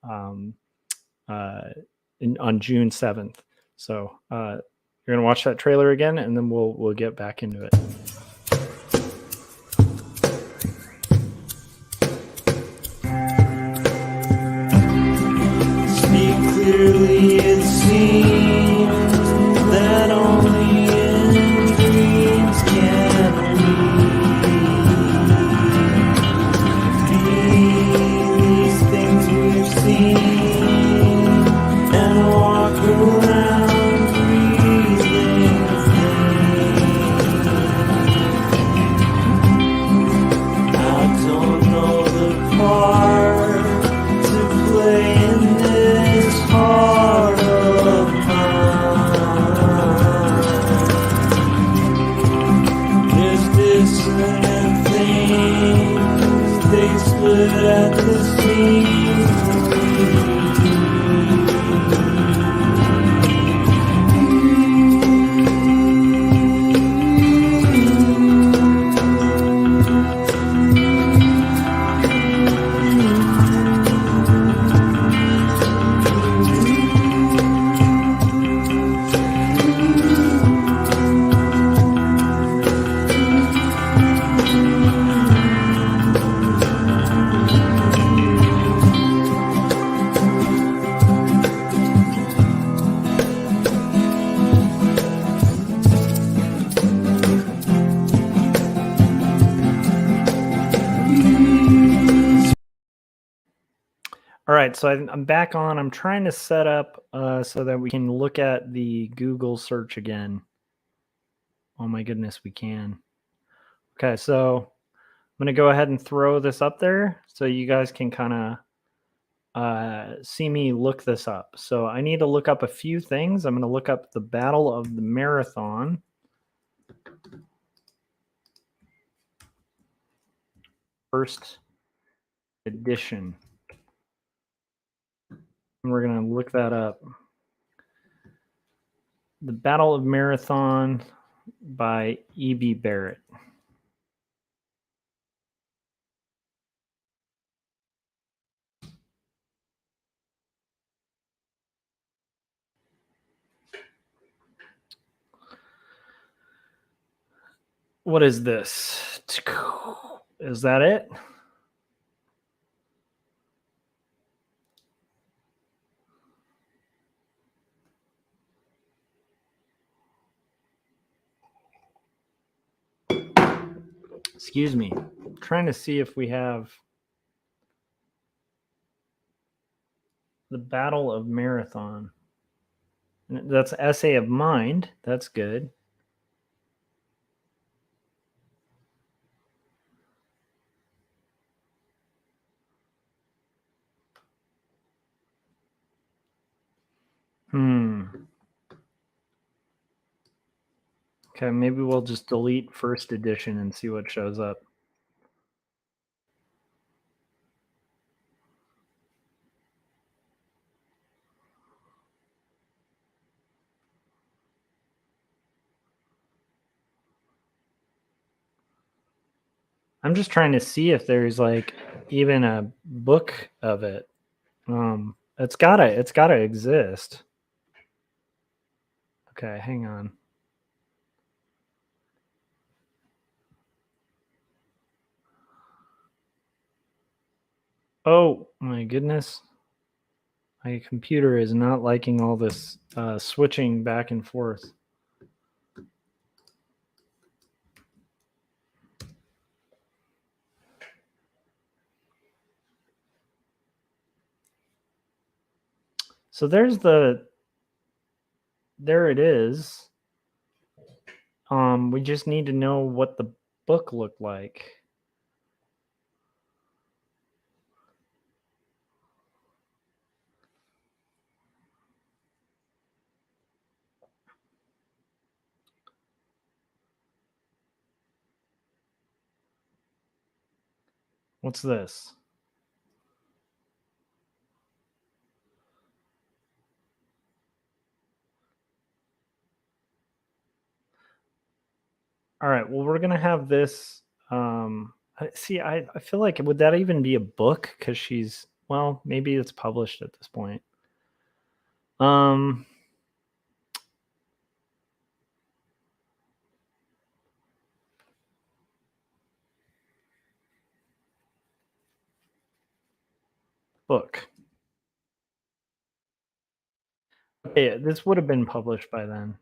on June 7th. So you're gonna watch that trailer again, and then we'll get back into it. Clearly it seems that only in dreams can we right, so I'm back on. I'm trying to set up so that we can look at the Google search again. Oh my goodness, we can. Okay, so I'm going to go ahead and throw this up there so you guys can kind of see me look this up. So I need to look up a few things. I'm going to look up the Battle of the Marathon. First edition. And we're going to look that up. The Battle of Marathon by E.B. Barrett. What is this? Is that it? Excuse me. I'm trying to see if we have the Battle of Marathon. That's Essay of Mind. That's good. Okay, maybe we'll just delete first edition and see what shows up. I'm just trying to see if there's like even a book of it. It's gotta exist. Okay, hang on. Oh my goodness. My computer is not liking all this switching back and forth. So there it is. We just need to know what the book looked like. What's this? All right. Well, we're gonna have this. See, I feel like would that even be a book? Because she's well, maybe it's published at this point. Book. Okay, this would have been published by then.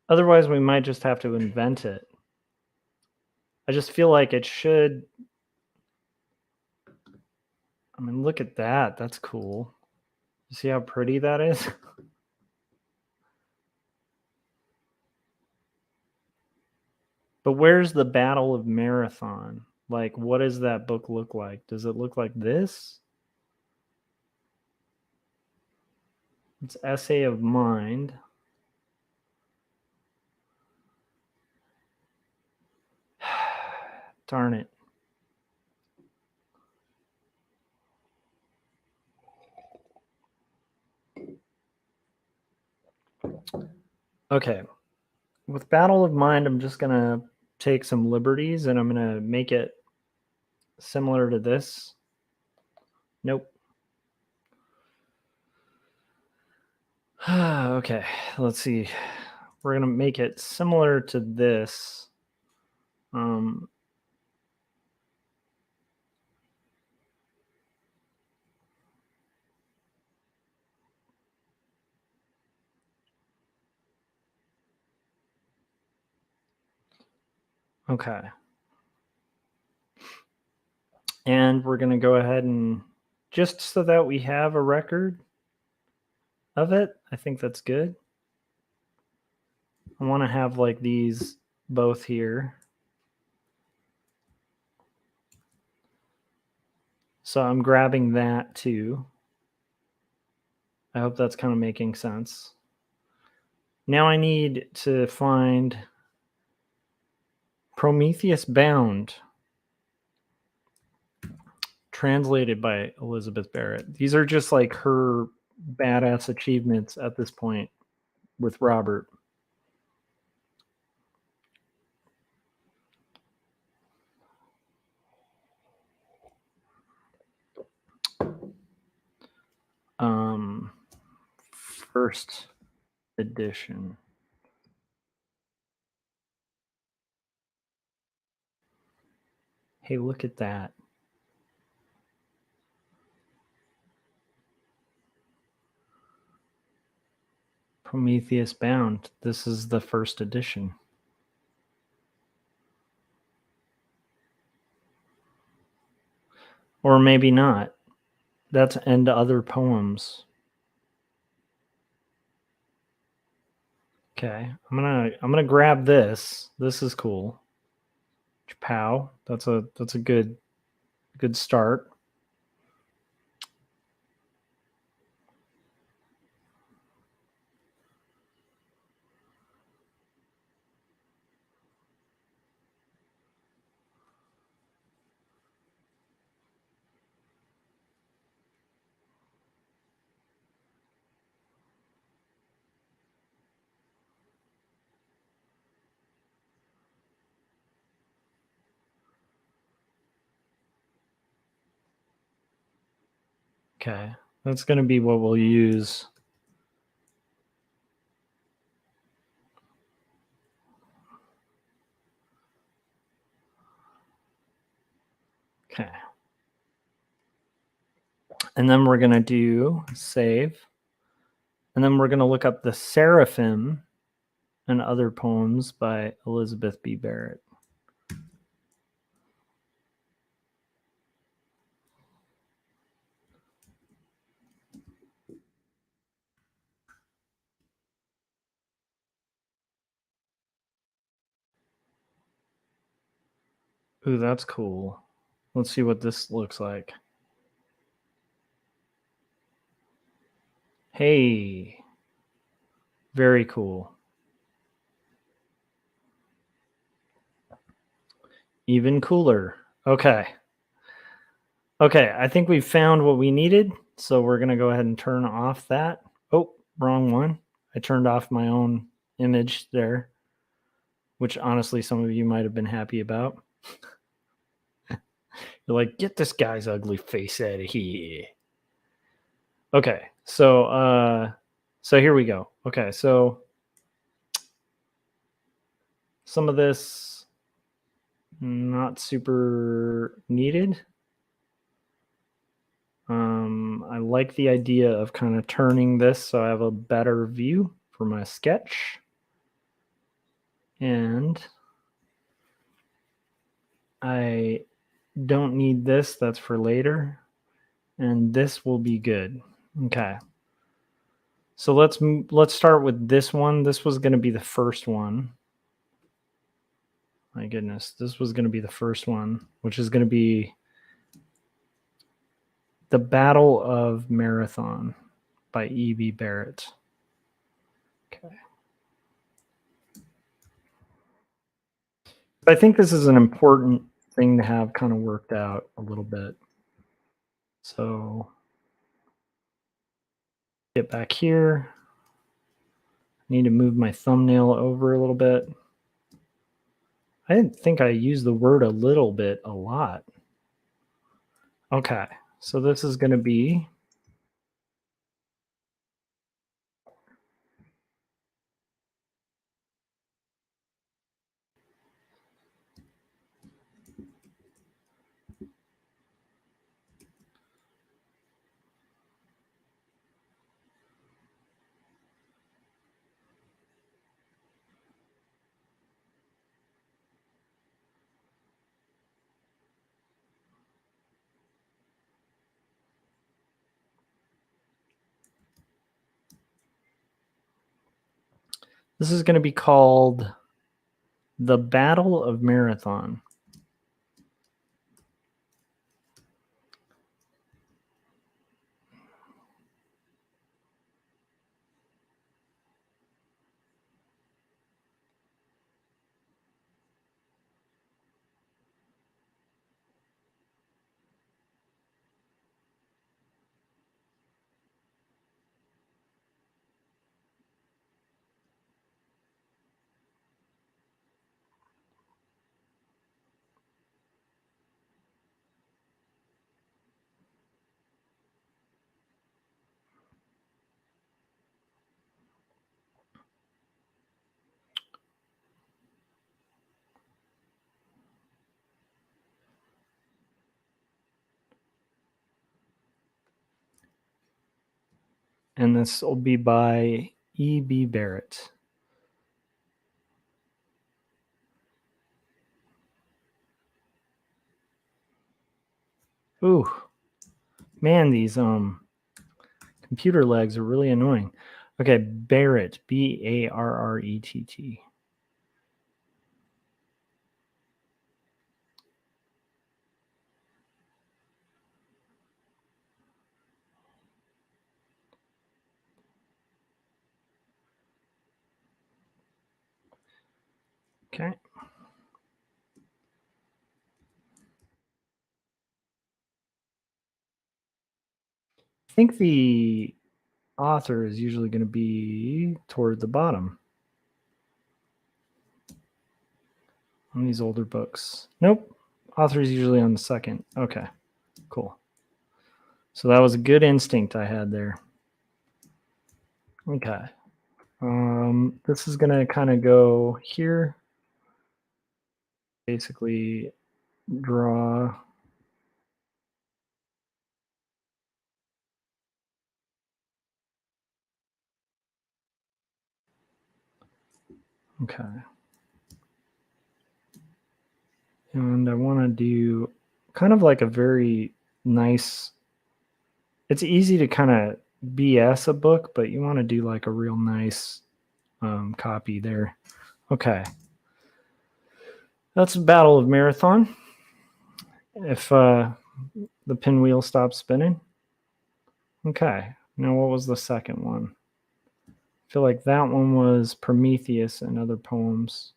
Otherwise, we might just have to invent it. I just feel like it should. I mean, look at that. That's cool. You see how pretty that is? But where's the Battle of Marathon? Like, what does that book look like? Does it look like this? It's Essay of Mind. Darn it. Okay. With Battle of Mind, I'm just going to take some liberties and I'm going to make it similar to this. Nope. Okay, let's see. We're going to make it similar to this. Okay. And we're going to go ahead and just so that we have a record of it, I think that's good. I want to have like these both here. So I'm grabbing that too. I hope that's kind of making sense. Now I need to find Prometheus Bound, translated by Elizabeth Barrett. These are just like her badass achievements at this point with Robert. First edition. Hey, look at that. Prometheus Bound. This is the first edition. Or maybe not. That's End Other Poems. Okay, I'm gonna grab this. This is cool. Pow. That's a good start. Okay, that's gonna be what we'll use. Okay. And then we're going to do save. And then we're going to look up the Seraphim and Other Poems by Elizabeth B. Barrett. Ooh, that's cool. Let's see what this looks like. Hey, very cool. Even cooler. Okay. Okay, I think we've found what we needed. So we're going to go ahead and turn off that. Oh, wrong one. I turned off my own image there, which honestly some of you might have been happy about. You're like, get this guy's ugly face out of here. Okay, so here we go. Okay, so some of this not super needed. I like the idea of kind of turning this so I have a better view for my sketch. And I don't need this, that's for later. And this will be good. Okay. So let's start with this one. This was going to be the first one. My goodness, this was going to be the first one, which is going to be The Battle of Marathon by E.B. Barrett. Okay. I think this is an important thing to have kind of worked out a little bit. So get back here. I need to move my thumbnail over a little bit. I didn't think I used the word a little bit a lot. Okay, so this is going to be This is going to be called The Battle of Marathon. And this will be by E.B. Barrett. Ooh, man, these computer legs are really annoying. Okay, Barrett, Barrett. Okay. I think the author is usually going to be toward the bottom on these older books. Nope. Author is usually on the second. Okay, cool. So that was a good instinct I had there. Okay. This is going to kind of go here. Basically draw. Okay. And I want to do kind of like a very nice, it's easy to kind of BS a book, but you want to do like a real nice copy there. Okay. That's Battle of Marathon. If the pinwheel stops spinning. Okay. Now what was the second one? I feel like that one was Prometheus and Other Poems.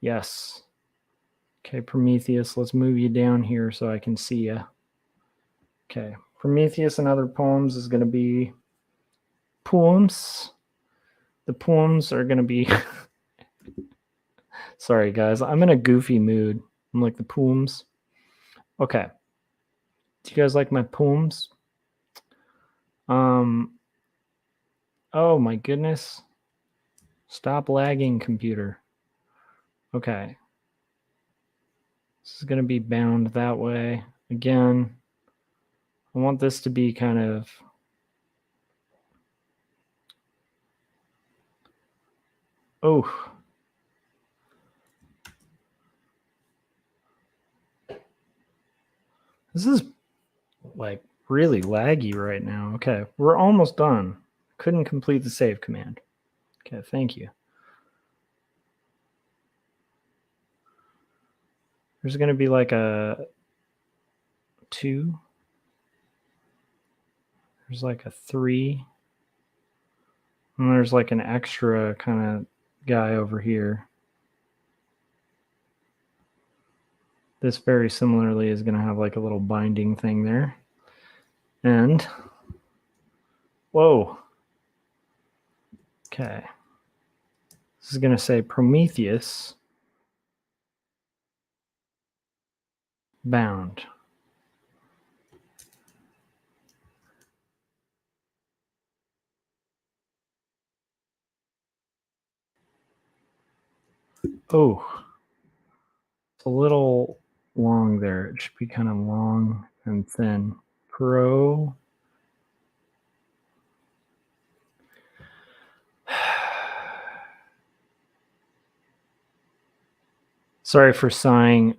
Yes. Okay, Prometheus, let's move you down here so I can see you. Okay, Prometheus and Other Poems is going to be poems. The poems are going to be... Sorry, guys. I'm in a goofy mood. I'm like the poems. Okay. Do you guys like my poems? Oh, my goodness. Stop lagging, computer. Okay. This is going to be bound that way. Again, I want this to be kind of... Oh. This is like really laggy right now. Okay, we're almost done. Couldn't complete the save command. Okay, thank you. There's going to be like a 2. There's like a 3. And there's like an extra kind of guy over here. This very similarly is going to have like a little binding thing there. And, whoa. Okay. This is going to say Prometheus bound. Oh, it's a little long there. It should be kind of long and thin. Sorry for sighing.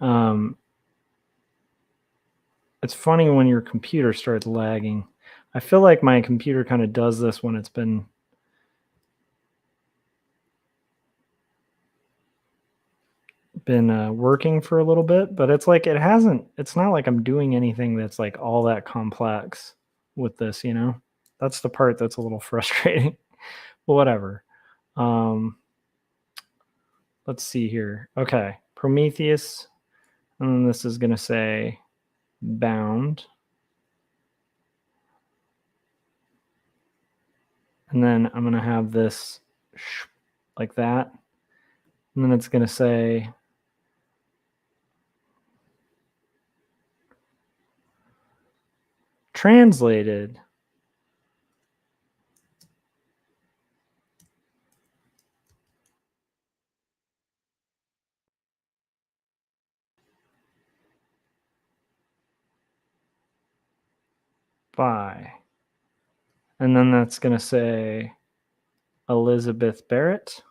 It's funny when your computer starts lagging. I feel like my computer kind of does this when it's been been working for a little bit, but it's like it's not like I'm doing anything that's like all that complex with this, you know? That's the part that's a little frustrating. But whatever. Let's see here. Okay, Prometheus, and then this is going to say bound. And then I'm going to have this like that. And then it's going to say translated. By. And then that's going to say Elizabeth Barrett.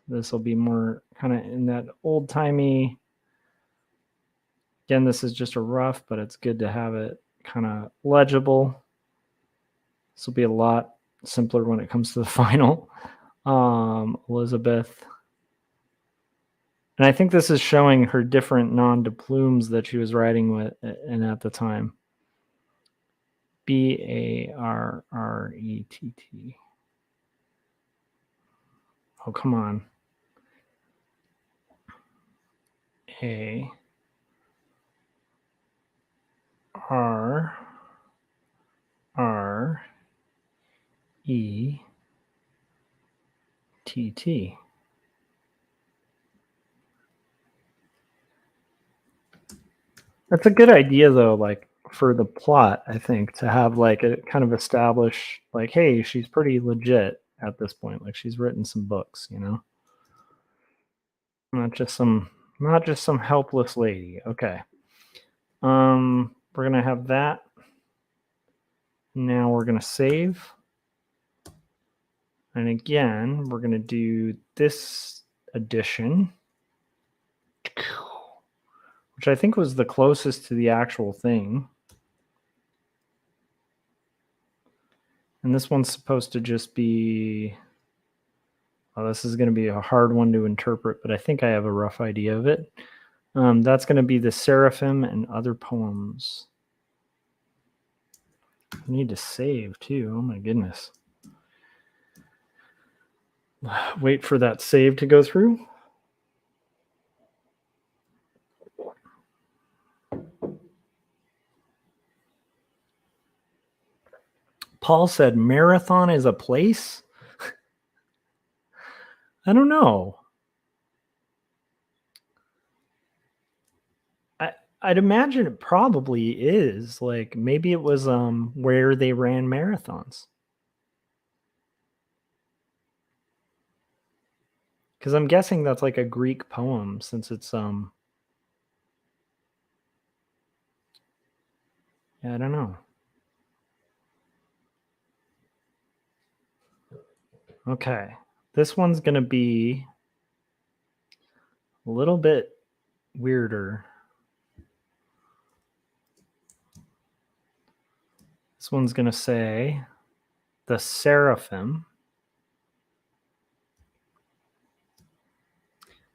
This will be more kind of in that old-timey. Again, this is just a rough, but it's good to have it kind of legible. This will be a lot simpler when it comes to the final. Elizabeth. And I think this is showing her different nom de plumes that she was writing with and at the time. Barrett. Oh, come on. Barrett. That's a good idea, though, like for the plot, I think, to have like a kind of establish like, hey, she's pretty legit at this point. Like she's written some books, you know? Not just some helpless lady. Okay. We're gonna have that. Now we're gonna save. And again, we're gonna do this edition, which I think was the closest to the actual thing. And this one's supposed to just be, oh, this is going to be a hard one to interpret, but I think I have a rough idea of it. That's going to be the Seraphim and Other Poems. I need to save too. Oh my goodness. Wait for that save to go through. Paul said marathon is a place? I don't know. I'd imagine it probably is. Like maybe it was where they ran marathons. Because I'm guessing that's like a Greek poem since it's yeah, I don't know. Okay. This one's going to be a little bit weirder. This one's going to say the Seraphim.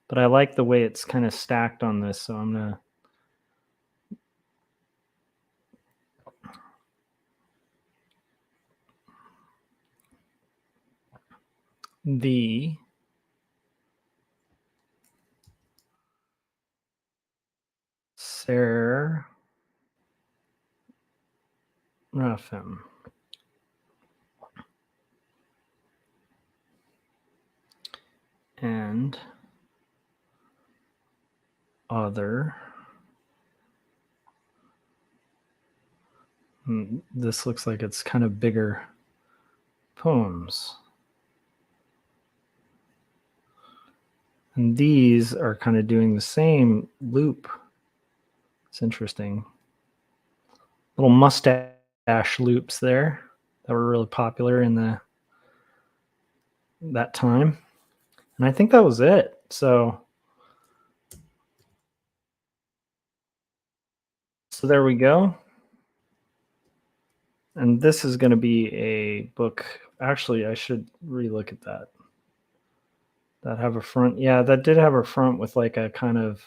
But I like the way it's kind of stacked on this, so I'm going to the Seraphim and other. This looks like it's kind of bigger poems. And these are kind of doing the same loop. It's interesting. Little mustache loops there that were really popular in that time. And I think that was it. So there we go. And this is going to be a book. Actually, I should relook at that. That have a front. Yeah, that did have a front with like a kind of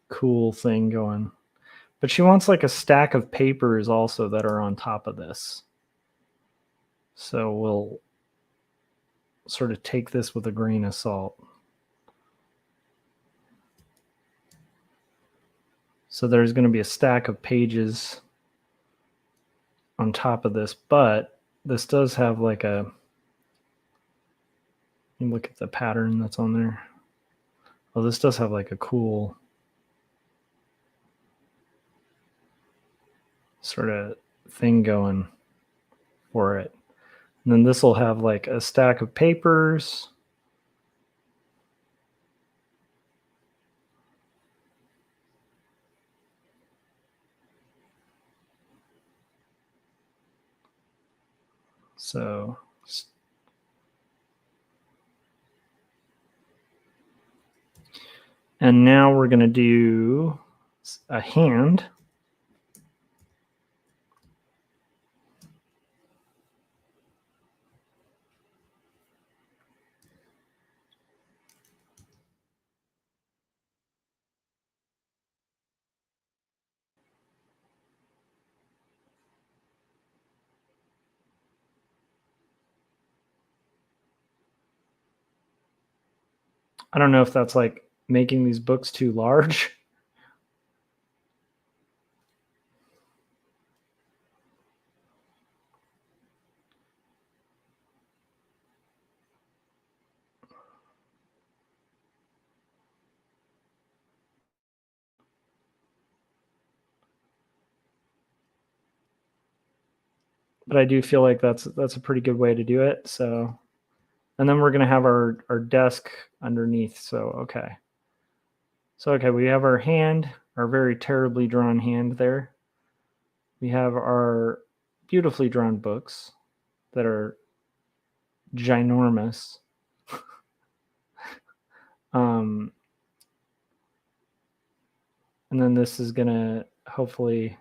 cool thing going. But she wants like a stack of papers also that are on top of this. So we'll sort of take this with a grain of salt. So there's going to be a stack of pages on top of this, but this does have like a, you look at the pattern that's on there. Oh, this does have like a cool sort of thing going for it. And then this will have like a stack of papers. So, and now we're going to do a hand. I don't know if that's like making these books too large. But I do feel like that's a pretty good way to do it. So, and then we're going to have our desk underneath. So, okay. So, okay, we have our hand, our very terribly drawn hand there. We have our beautifully drawn books that are ginormous. And then this is going to hopefully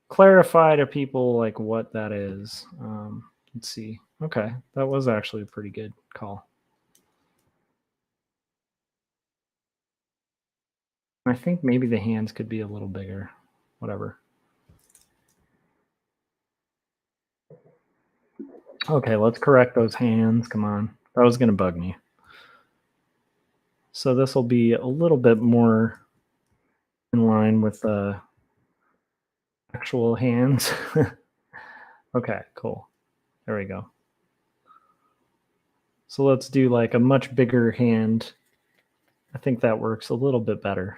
clarify to people like what that is. Let's see. Okay, that was actually a pretty good call. I think maybe the hands could be a little bigger. Whatever. Okay, let's correct those hands. Come on. That was going to bug me. So this will be a little bit more in line with the actual hands. Okay, cool. There we go. So let's do like a much bigger hand. I think that works a little bit better.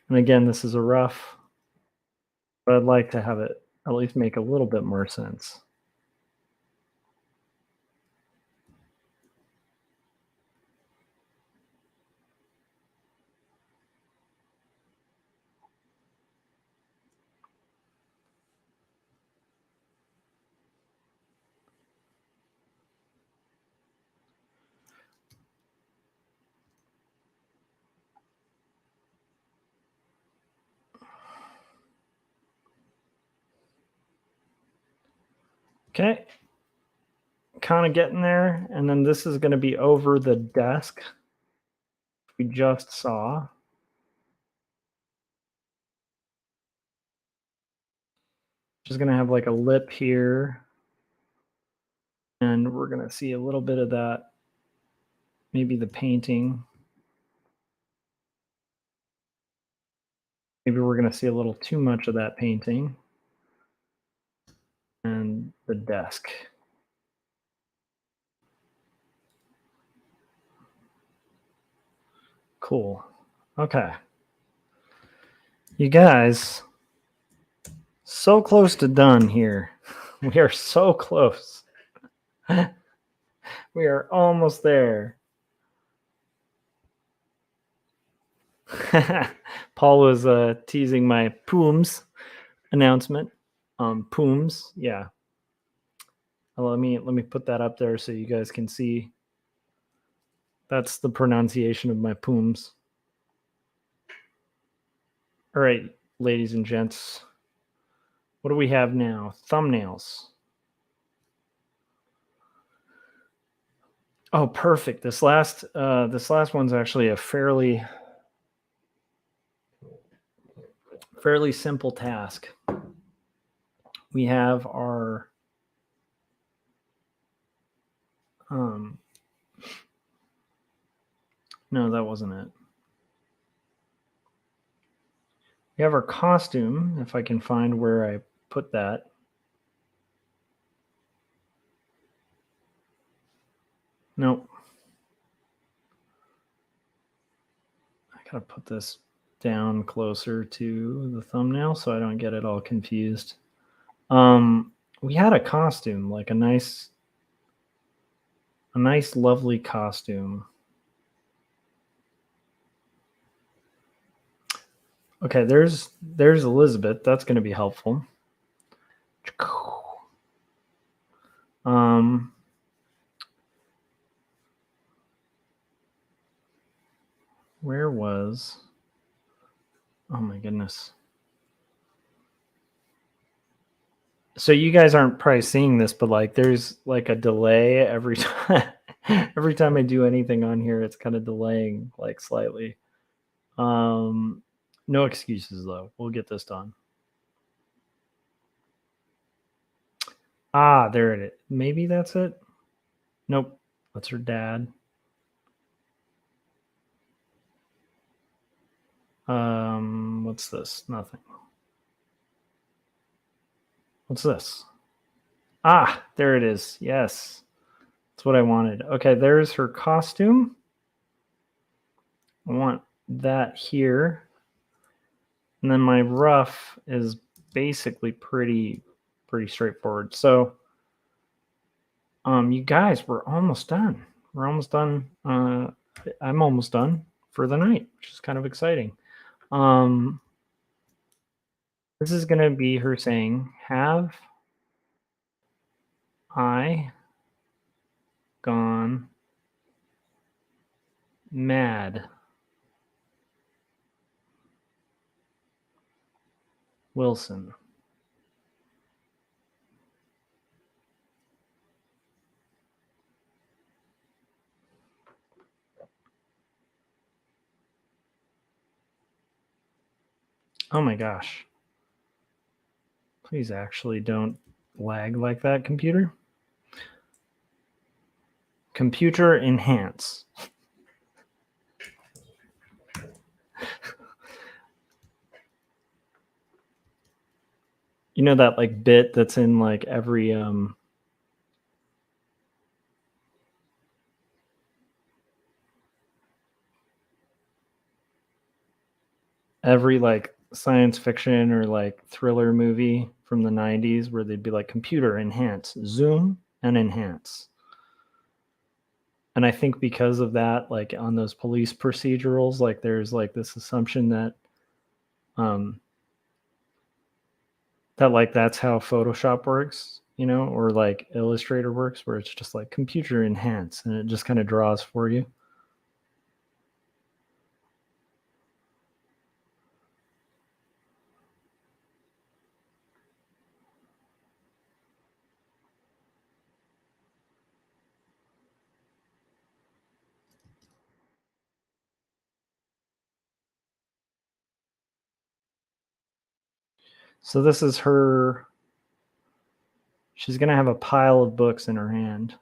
And again, this is a rough, but I'd like to have it at least make a little bit more sense. Okay, kind of getting there. And then this is going to be over the desk we just saw. Just going to have like a lip here. And we're going to see a little bit of that, maybe the painting. Maybe we're going to see a little too much of that painting. And the desk. Cool. Okay. You guys, so close to done here. We are so close. We are almost there. Paul was teasing my Pooms announcement. Pooms, yeah. let me put that up there so you guys can see. That's the pronunciation of my pooms. All right, ladies and gents. What do we have now? Thumbnails. Oh, perfect. This last one's actually a fairly simple task. We have our no, that wasn't it. We have our costume, if I can find where I put that. Nope. I gotta put this down closer to the thumbnail so I don't get it all confused. We had a costume, like a nice lovely costume. Okay, there's Elizabeth. That's going to be helpful. Where was? Oh my goodness. So you guys aren't probably seeing this, but like there's like a delay every time. Every time I do anything on here, it's kind of delaying like slightly. No excuses though. We'll get this done. Ah, there it is. Maybe that's it. Nope. That's her dad. What's this? Nothing. What's this? Ah, there it is. Yes. That's what I wanted. Okay, there's her costume. I want that here. And then my rough is basically pretty straightforward. So you guys, we're almost done. We're almost done. I'm almost done for the night, which is kind of exciting. This is going to be her saying, "Have I gone mad?" Wilson. Oh my gosh. Please actually don't lag like that, computer. Computer enhance. You know that like bit that's in like every like science fiction or like thriller movie from the 90s where they'd be like computer enhance, zoom and enhance. And I think because of that, like on those police procedurals, like there's like this assumption that that like that's how Photoshop works, you know, or like Illustrator works, where it's just like computer enhance and it just kind of draws for you. So this is her. She's going to have a pile of books in her hand.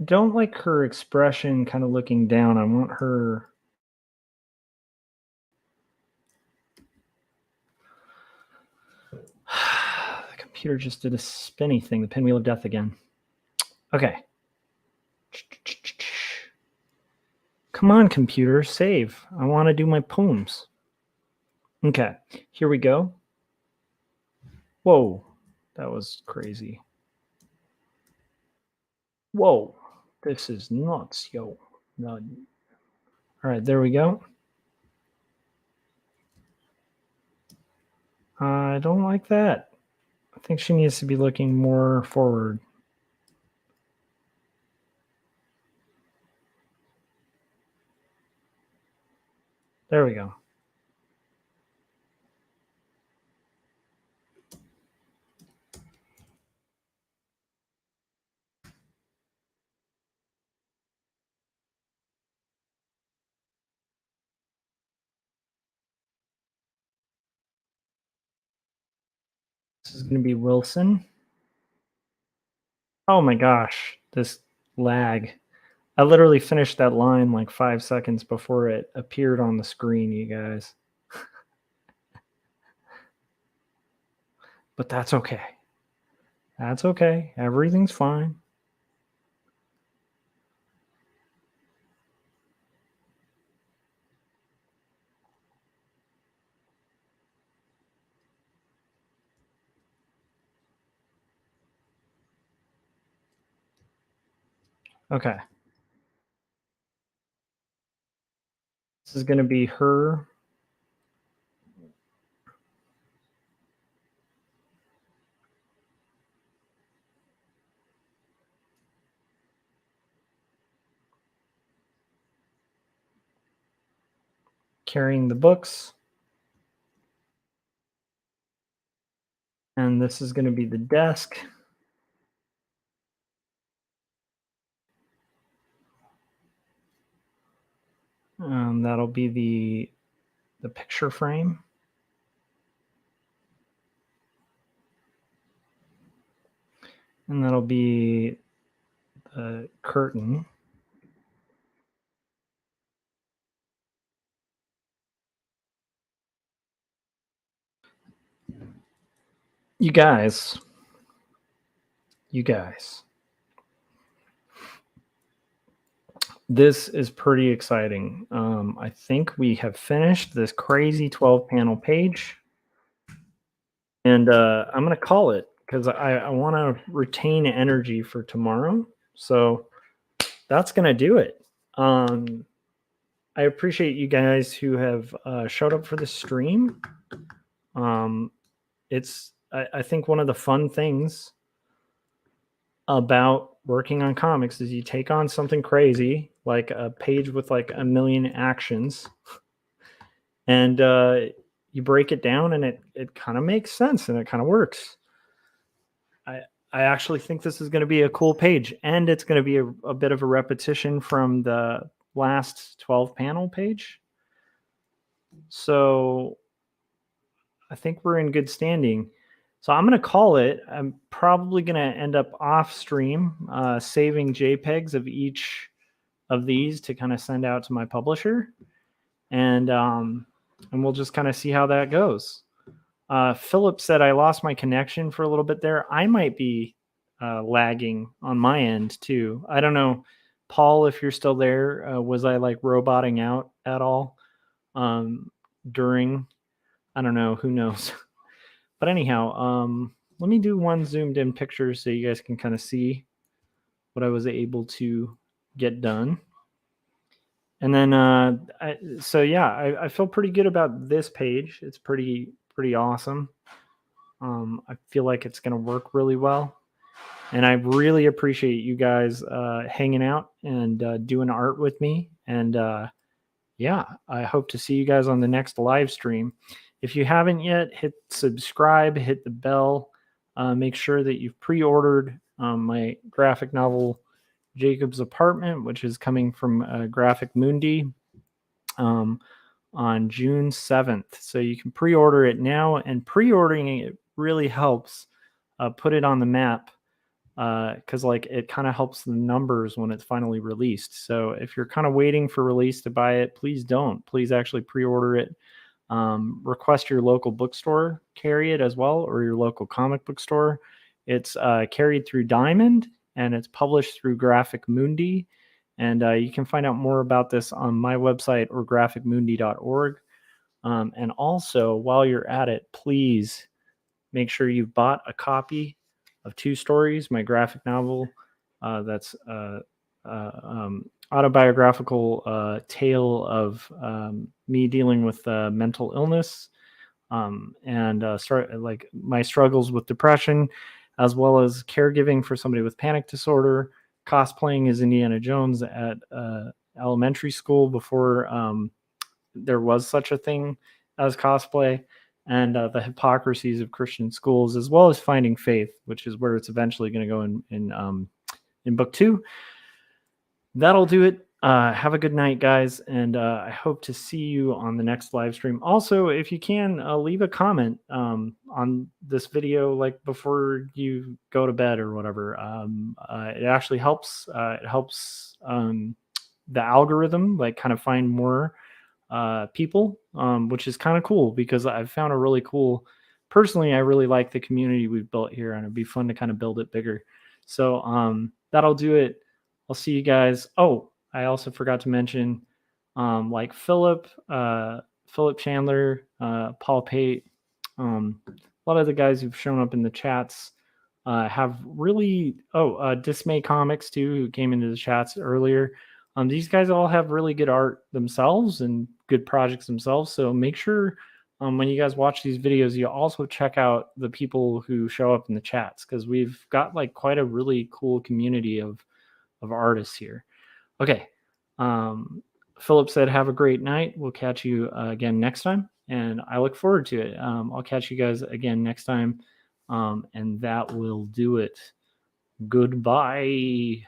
Don't like her expression kind of looking down. I want her. The computer just did a spinny thing, the pinwheel of death again. Okay. Come on, computer, save. I want to do my poems. Okay, here we go. Whoa, that was crazy. Whoa, this is nuts, yo. No. All right, there we go. I don't like that. I think she needs to be looking more forward. There we go. This is going to be Wilson. Oh my gosh, this lag. I literally finished that line like 5 seconds before it appeared on the screen, you guys. But that's okay. That's okay. Everything's fine. Okay. This is going to be her. Carrying the books. And this is going to be the desk. That'll be the picture frame. And that'll be the curtain. You guys. This is pretty exciting. I think we have finished this crazy 12 panel page. And I'm going to call it because I want to retain energy for tomorrow. So that's going to do it. I appreciate you guys who have showed up for the stream. It's, I think, one of the fun things about working on comics is you take on something crazy, like a page with like a million actions, and you break it down, and it kind of makes sense and it kind of works. I actually think this is going to be a cool page, and it's going to be a bit of a repetition from the last 12 panel page. So I think we're in good standing. So I'm going to call it. I'm probably going to end up off stream saving JPEGs of each of these to kind of send out to my publisher. And we'll just kind of see how that goes. Philip said I lost my connection for a little bit there. I might be lagging on my end too. I don't know, Paul, if you're still there. Was I like roboting out at all during? I don't know. Who knows? But anyhow, let me do one zoomed in picture so you guys can kind of see what I was able to get done. And then, I feel pretty good about this page. It's pretty awesome. I feel like it's going to work really well. And I really appreciate you guys hanging out and doing art with me. And I hope to see you guys on the next live stream. If you haven't yet, hit subscribe, hit the bell. Make sure that you've pre-ordered my graphic novel, Jacob's Apartment, which is coming from Graphic Mundi on June 7th. So you can pre-order it now, and pre-ordering it really helps put it on the map because like it kind of helps the numbers when it's finally released. So if you're kind of waiting for release to buy it, please don't. Please actually pre-order it. Request your local bookstore carry it as well, or your local comic book store. It's carried through Diamond, and it's published through Graphic Mundi. And you can find out more about this on my website or graphicmundi.org. And also, while you're at it, please make sure you've bought a copy of Two Stories, my graphic novel. That's autobiographical tale of me dealing with mental illness and like my struggles with depression, as well as caregiving for somebody with panic disorder, cosplaying as Indiana Jones at elementary school before there was such a thing as cosplay, and the hypocrisies of Christian schools, as well as finding faith, which is where it's eventually going to go in book 2. That'll do it. Have a good night, guys, and I hope to see you on the next live stream. Also, if you can, leave a comment on this video, like before you go to bed or whatever. It actually helps. It helps the algorithm like kind of find more people, which is kind of cool because I've found a really cool. Personally, I really like the community we've built here, and it'd be fun to kind of build it bigger. So that'll do it. I'll see you guys. Oh, I also forgot to mention, like Philip Chandler, Paul Pate, a lot of the guys who've shown up in the chats have really. Dismay Comics too, who came into the chats earlier. These guys all have really good art themselves and good projects themselves. So make sure when you guys watch these videos, you also check out the people who show up in the chats, because we've got like quite a really cool community of artists here. Okay. Philip said, have a great night. We'll catch you again next time. And I look forward to it. I'll catch you guys again next time. And that will do it. Goodbye.